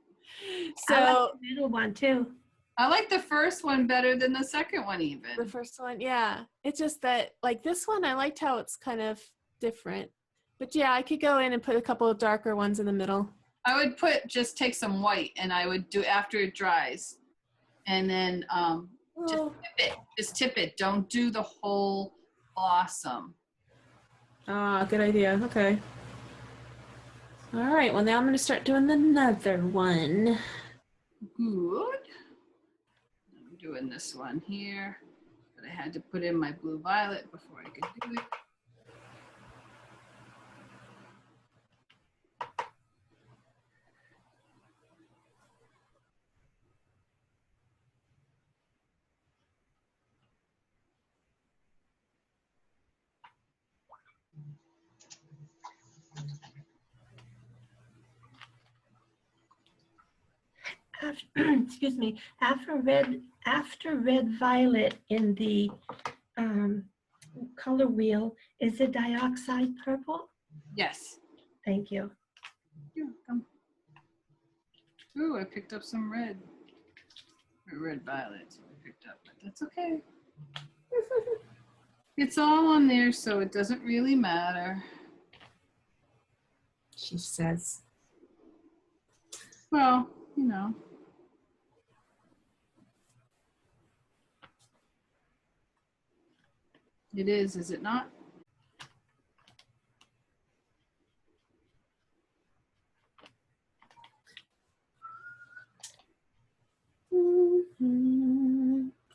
So I like the middle one too. I like the first one better than the second one even. the first one, yeah. It's just that like this one, I liked how it's kind of different. But yeah, I could go in and put a couple of darker ones in the middle. I would just take some white and I would do after it dries. And then just tip it. Don't do the whole blossom. Ah, good idea. Okay. All right. Well, now I'm going to start doing another one. Good. I'm doing this one here, but I had to put in my blue violet before I could do it. Excuse me, after red violet in the color wheel, is it dioxide purple? Yes. Thank you. You're welcome. Ooh, I picked up some red. Or red violet, so I picked up, but that's okay. It's all on there, so it doesn't really matter. She says. Well, you know. It is it not?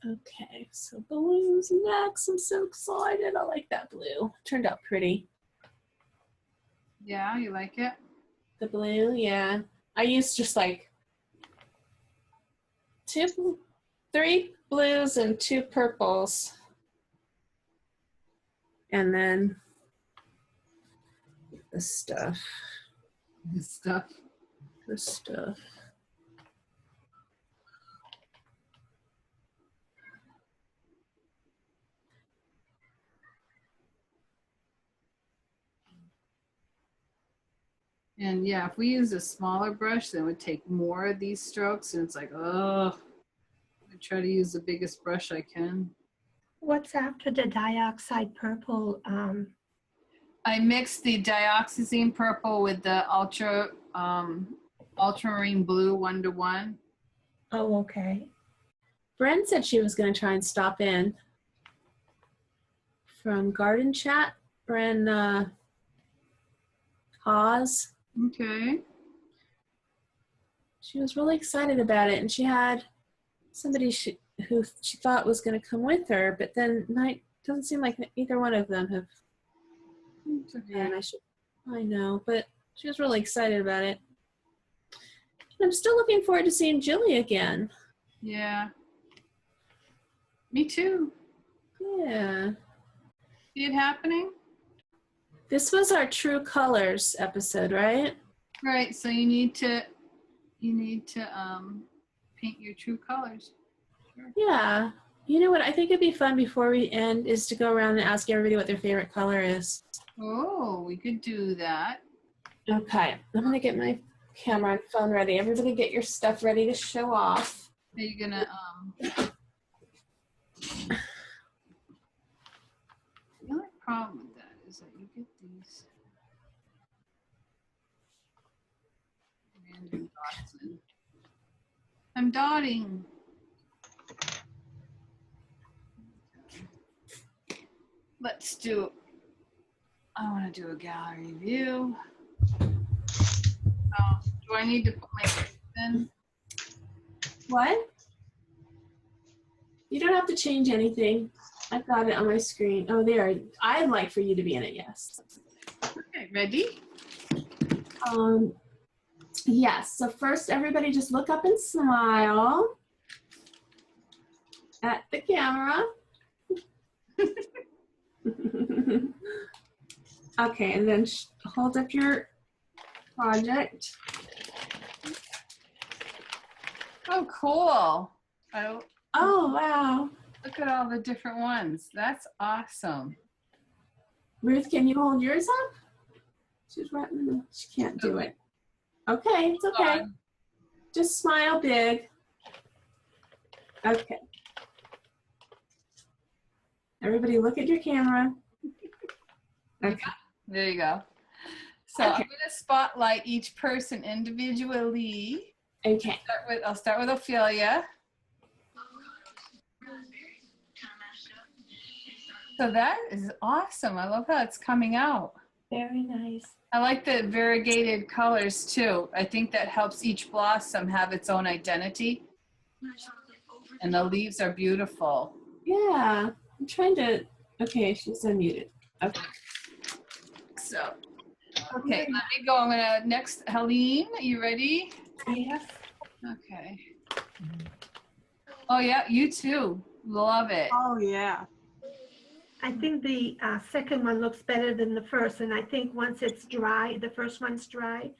Okay, so blues next. I'm so excited. I like that blue. Turned out pretty. Yeah, you like it? The blue, yeah. I used just like 3 blues and 2 purples. And then the stuff. The stuff. The stuff. And yeah, if we use a smaller brush, then it would take more of these strokes. And it's like, oh, I try to use the biggest brush I can. What's after the dioxide purple? I mixed the dioxazine purple with the ultramarine blue 1-to-1. Oh, okay. Bren said she was going to try and stop in from Garden Chat. Bren Hawes. Okay. She was really excited about it, and she had somebody who she thought was going to come with her, but then doesn't seem like either one of them have. It's okay. And I know, but she was really excited about it. And I'm still looking forward to seeing Julie again. Yeah. Me too. Yeah. See it happening? This was our True Colors episode, right? Right. So you need to paint your true colors. Sure. Yeah. You know what? I think it'd be fun before we end is to go around and ask everybody what their favorite color is. Oh, we could do that. Okay. I'm going to get my camera and phone ready. Everybody get your stuff ready to show off. Are you gonna the only problem with that is that you get these random dots in. I'm dotting. Let's do, I want to do a gallery view. Oh, do I need to put my face in? What? You don't have to change anything. I've got it on my screen. Oh, there. I'd like for you to be in it, yes. Okay, ready? Yes, so first everybody just look up and smile at the camera. Okay, and then hold up your project. Oh, cool. Oh, Oh, wow. look at all the different ones. That's awesome. Ruth, can you hold yours up? She's right in the, she can't do it. Okay, it's okay. Just smile big. Okay. Everybody look at your camera. Okay. There you go. So Okay. I'm going to spotlight each person individually. Okay. I'll start with Ophelia. So that is awesome. I love how it's coming out. Very nice. I like the variegated colors too. I think that helps each blossom have its own identity. And the leaves are beautiful. Yeah. I'm trying to, okay, she's unmuted. Okay. So, okay, let me go. I'm gonna, next, Helene, are you ready? Yes. Okay. Oh yeah, you too. Love it. Oh, yeah. I think the second one looks better than the first, and I think once it's dry, the first one's dry,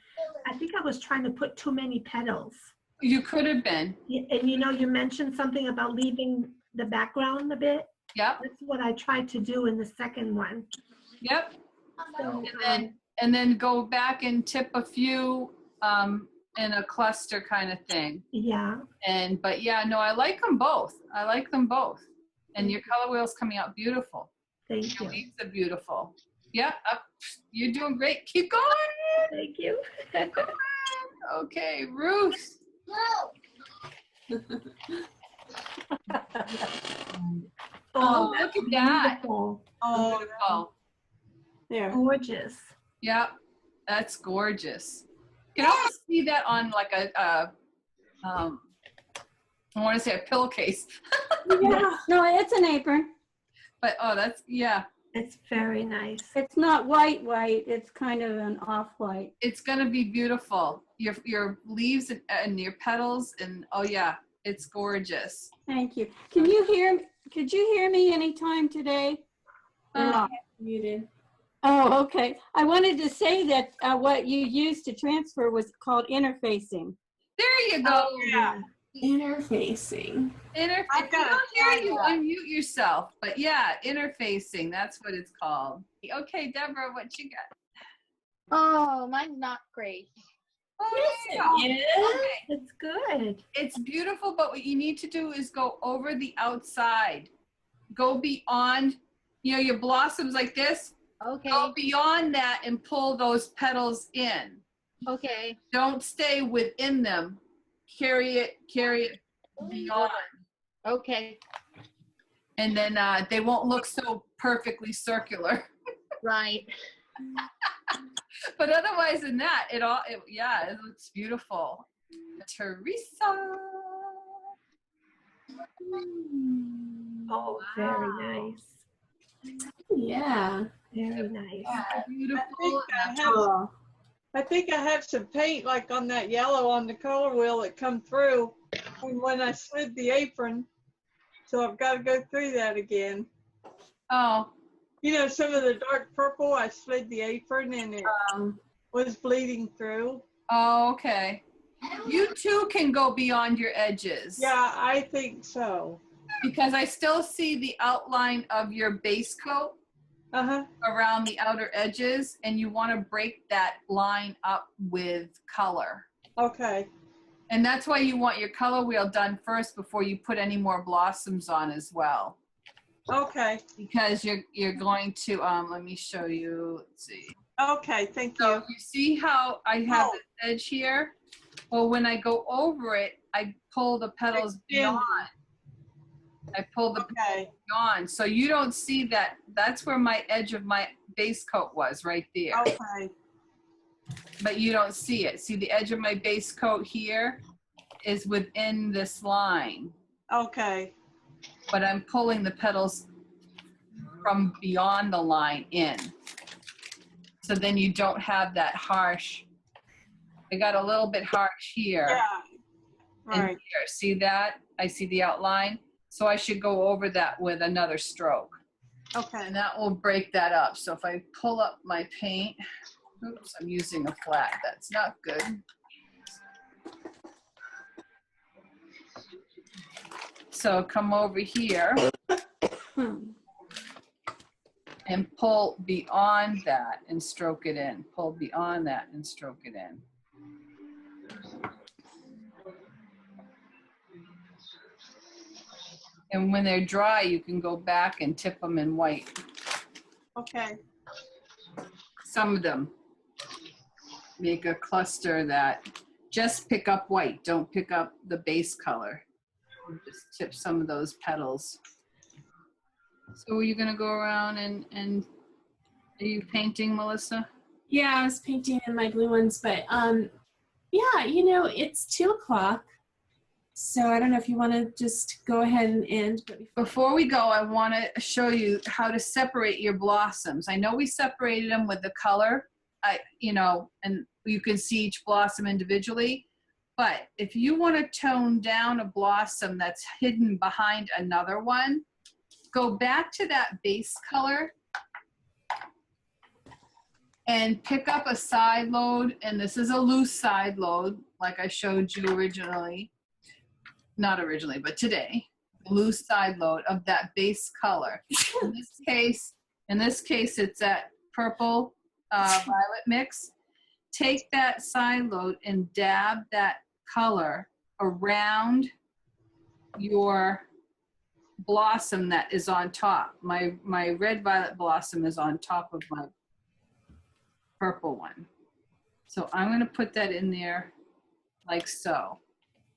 I think I was trying to put too many petals. You could have been. And you know, you mentioned something about leaving the background a bit. Yep, That's what I tried to do in the second one. yep. So, And then go back and tip a few in a cluster kind of thing. yeah, But yeah, no, I like them both. I like them both. And your color wheel's coming out beautiful. thank Your you. leaves are beautiful. Yeah, you're doing great. Keep going. Thank you. Okay, Ruth. Oh, look at that. Beautiful. Oh, Beautiful. There. Gorgeous. Yeah, that's gorgeous. You can almost see that on like a I want to say a pillowcase, Yeah. No, it's an apron. but oh, that's, yeah. It's very nice. It's not white, it's kind of an off-white. It's gonna be beautiful. Your leaves and your petals and oh yeah, it's gorgeous. Thank you. Could you hear me anytime today? Or not? Muted. Oh, okay. I wanted to say that what you used to transfer was called interfacing. There you go. Oh, yeah. Interfacing. Interface. I've got I don't hear to you. try that. Unmute yourself. But yeah, interfacing. That's what it's called. Okay, Deborah, what you got? Oh, mine's not great. Oh, there you go. Yes. Okay. It's good. It's beautiful, but what you need to do is go over the outside. Go beyond, your blossoms like this. Okay, Go beyond that and pull those petals in. okay. Don't stay within them. Carry it beyond. Okay, And then they won't look so perfectly circular. right. But otherwise than that, it looks beautiful. Teresa. Oh, very nice. Yeah. Very nice. Beautiful. Oh. I think I have some paint like on that yellow on the color wheel that come through when I slid the apron. So I've got to go through that again. Oh, Some of the dark purple, I slid the apron and it was bleeding through. oh, okay. You too can go beyond your edges. Yeah, I think so. Because I still see the outline of your base coat Uh-huh. around the outer edges, and you want to break that line up with color. Okay. And that's why you want your color wheel done first before you put any more blossoms on as well. Okay. because you're going to, let me show you, let's see. Okay, thank So you. you see how I have Oh. this edge here? Well, when I go over it, I pull the petals Extend. beyond. I pull the Okay. beyond. So you don't see that. That's where my edge of my base coat was, right there. Okay. But you don't see it. See, the edge of my base coat here is within this line. Okay. But I'm pulling the petals from beyond the line in. So then you don't have that harsh. I got a little bit harsh here. Yeah. And Right. here. See that? I see the outline. So I should go over that with another stroke. Okay. And that will break that up. So if I pull up my paint, oops, I'm using a flat. That's not good. So come over here and pull beyond that and stroke it in. Pull beyond that and stroke it in. And when they're dry, you can go back and tip them in white. Okay. Some of them make a cluster that just pick up white. Don't pick up the base color. Just tip some of those petals. So are you gonna go around and are you painting, Melissa? Yeah, I was painting in my blue ones, but yeah, you know, it's 2 o'clock. So I don't know if you want to just go ahead and end. But Before we go, I want to show you how to separate your blossoms. I know we separated them with the color, you know, and you can see each blossom individually. But if you want to tone down a blossom that's hidden behind another one, go back to that base color and pick up a side load. And this is a loose side load, like I showed you originally. Not originally, but today, loose side load of that base color. In this case, it's that purple violet mix. Take that side load and dab that color around your blossom that is on top. My red violet blossom is on top of my purple one. So I'm going to put that in there like so.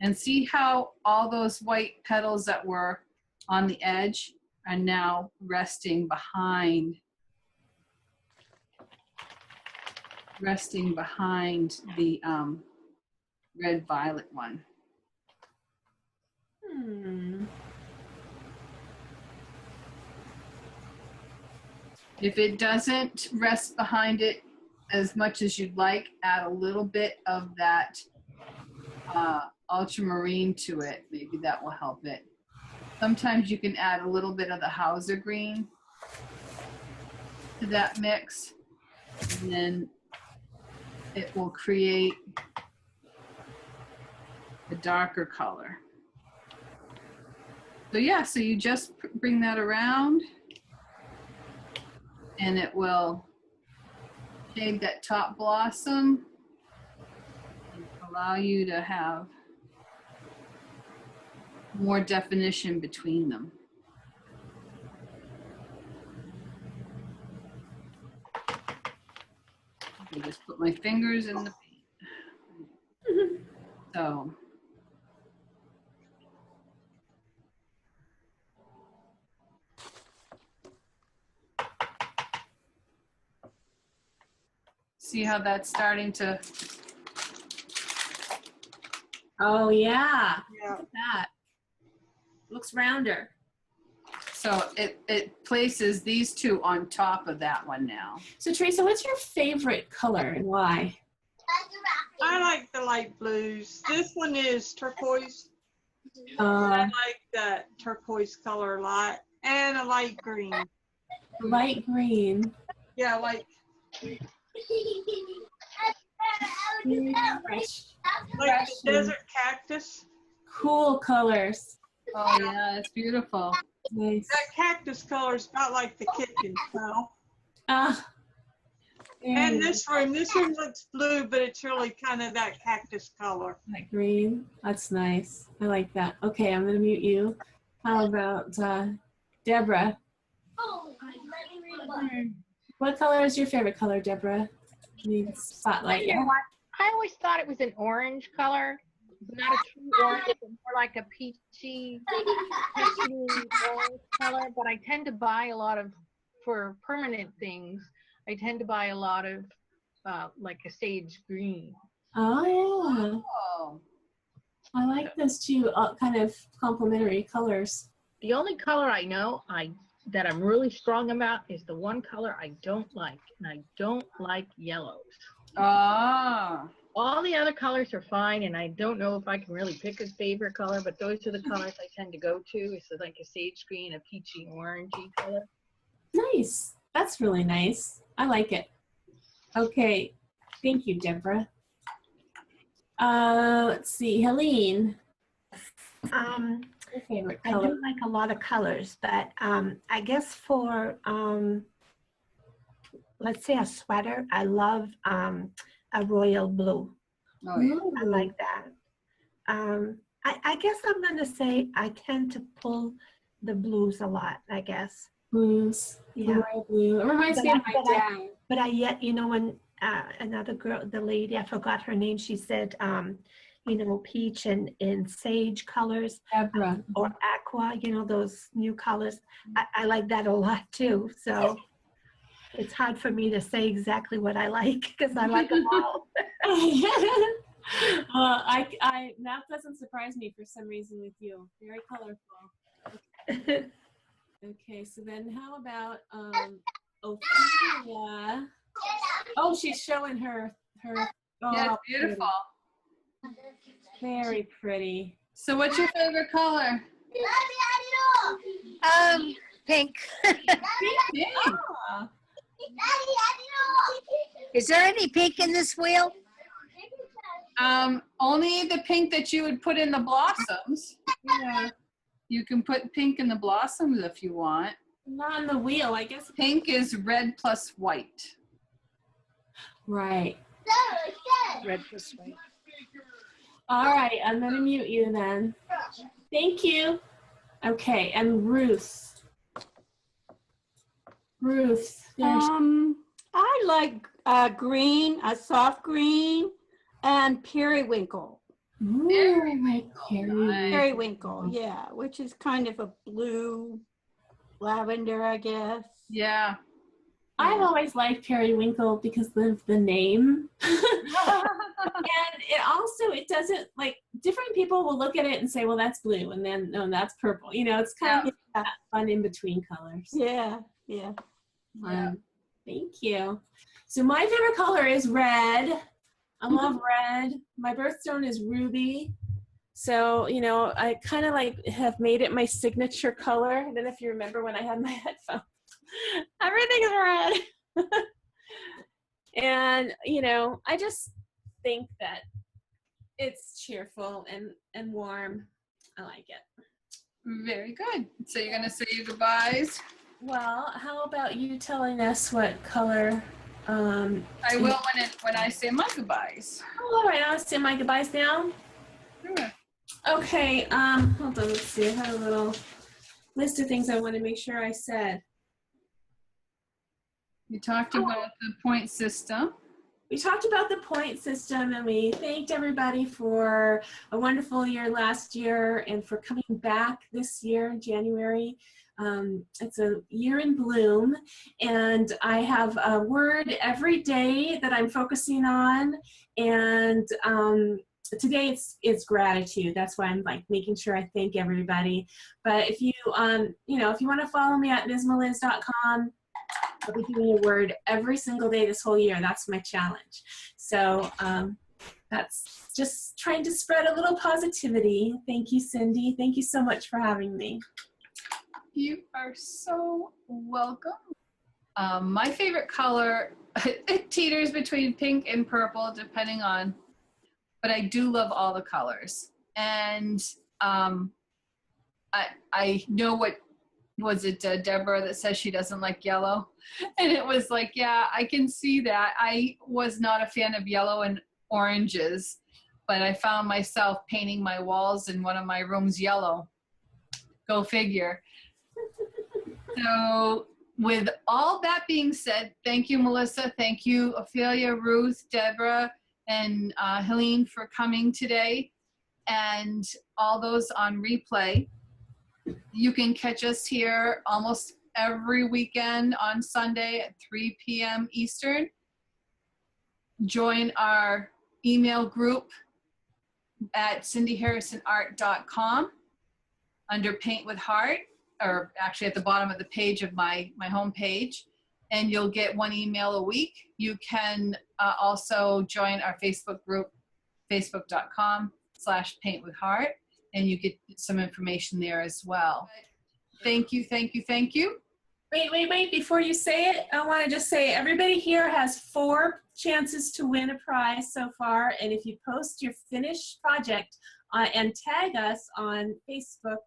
And see how all those white petals that were on the edge are now resting behind the red violet one. If it doesn't rest behind it as much as you'd like, add a little bit of that ultramarine to it. Maybe that will help it. Sometimes you can add a little bit of the Hauser green to that mix, and then it will create a darker color. So yeah, so you just bring that around and it will shade that top blossom and allow you to have more definition between them. I just put my fingers in the paint. So. See how that's starting to. Oh yeah. Yeah. Look at that. Looks rounder. So it places these two on top of that one now. So Teresa, what's your favorite color and why? I like the light blues. This one is turquoise. I like that turquoise color a lot. And a light green. Light green. Yeah, like Fresh. the desert cactus. Cool colors. Oh yeah, it's beautiful. Nice. That cactus color is about like the kitchen. So. Ah. And this room looks blue, but it's really kind of that cactus color. Light green. That's nice. I like that. Okay, I'm gonna mute you. How about Deborah. What color is your favorite color, Deborah? Spotlight. You know what? I always thought it was an orange color. Not a true orange, but more like a peachy orange color. But I tend to buy a lot of, for permanent things, I tend to buy a lot of like a sage green. Oh, yeah. Oh. I like those two kind of complementary colors. The only color I know that I'm really strong about is the one color I don't like, and I don't like yellows. Ah. All the other colors are fine, and I don't know if I can really pick a favorite color, but those are the colors I tend to go to. It's like a sage green, a peachy orangey color. Nice. That's really nice. I like it. Okay. Thank you, Deborah. Let's see. Helene. Your favorite I color? do like a lot of colors, but I guess for, let's say a sweater, I love a royal blue. Oh, yeah. I like that. I guess I'm going to say I tend to pull the blues a lot, I guess. Blues. Yeah. Royal blue. It reminds me of my dad. But I yet, you know, when another girl, the lady, I forgot her name, she said, you know, peach and sage colors Deborah. or aqua, you know, those new colors. I like that a lot too. So it's hard for me to say exactly what I like because I like them all. That doesn't surprise me for some reason with you. Very colorful. Okay, so then how about Ophelia? Oh, she's showing her. Yeah, it's beautiful. Very pretty. So what's your favorite color? Pink. Pink. Ah, Is there any pink in this wheel? Only the pink that you would put in the blossoms. yeah. You can put pink in the blossoms if you want. Not on the wheel, I guess. Pink is red plus white. Right. Red plus white. All right, I'm going to mute you then. Thank you. Okay, and Ruth. Ruth. There's I like green, a soft green, and periwinkle. Periwinkle, yeah, which is kind of a blue lavender, I guess. Yeah. I've always liked periwinkle because of the name. And it doesn't, like, different people will look at it and say, well, that's blue, and then, no, that's purple. You know, it's kind of that fun in-between colors. Yeah. Thank you. So my favorite color is red. I love red. My birthstone is ruby. So, you know, I kind of like have made it my signature color. And then if you remember when I had my headphones, everything is red. And, you know, I just think that it's cheerful and warm. I like it. Very good. So you're going to say your goodbyes? Well, how about you telling us what color? I will when I say my goodbyes. Oh, all right, I'll say my goodbyes now. Sure. Okay, hold on, let's see. I had a little list of things I want to make sure I said. You talked about the point system. We talked about the point system, and we thanked everybody for a wonderful year last year and for coming back this year in January. It's a year in bloom, and I have a word every day that I'm focusing on, and today it's gratitude. That's why I'm like making sure I thank everybody. But if you you know, if you want to follow me at MsMeliz.com, I'll be doing a word every single day this whole year. That's my challenge. So that's just trying to spread a little positivity. Thank you, Cindy. Thank you so much for having me. You are so welcome. My favorite color, it teeters between pink and purple, depending on, but I do love all the colors. And I know what, was it Deborah that says she doesn't like yellow? And it was like, yeah, I can see that. I was not a fan of yellow and oranges, but I found myself painting my walls in one of my rooms yellow. Go figure. So with all that being said, thank you, Melissa. Thank you, Ophelia, Ruth, Deborah, and Helene for coming today. And all those on replay. You can catch us here almost every weekend on Sunday at 3 p.m. Eastern. Join our email group at cindyharrisonart.com under Paint with Heart, or actually at the bottom of the page of my home page, and you'll get one email a week. You can also join our Facebook group, facebook.com/Paint with Heart, and you get some information there as well. Thank you, thank you, thank you. Wait. Before you say it, I want to just say everybody here has 4 chances to win a prize so far. And if you post your finished project and tag us on Facebook,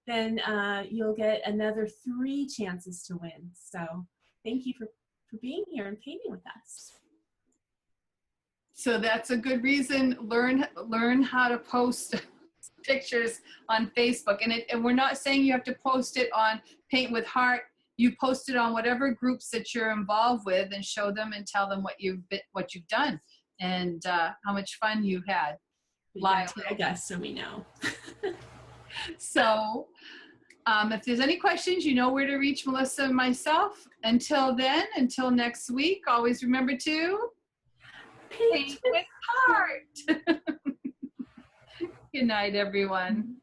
then you'll get another 3 chances to win. So thank you for being here and painting with us. So that's a good reason. Learn how to post pictures on Facebook. And we're not saying you have to post it on Paint with Heart. You post it on whatever groups that you're involved with and show them and tell them what you've done and how much fun you had. Tag us so we know. So if there's any questions, you know where to reach Melissa and myself. Until then, until next week, always remember to paint with heart. Good night, everyone.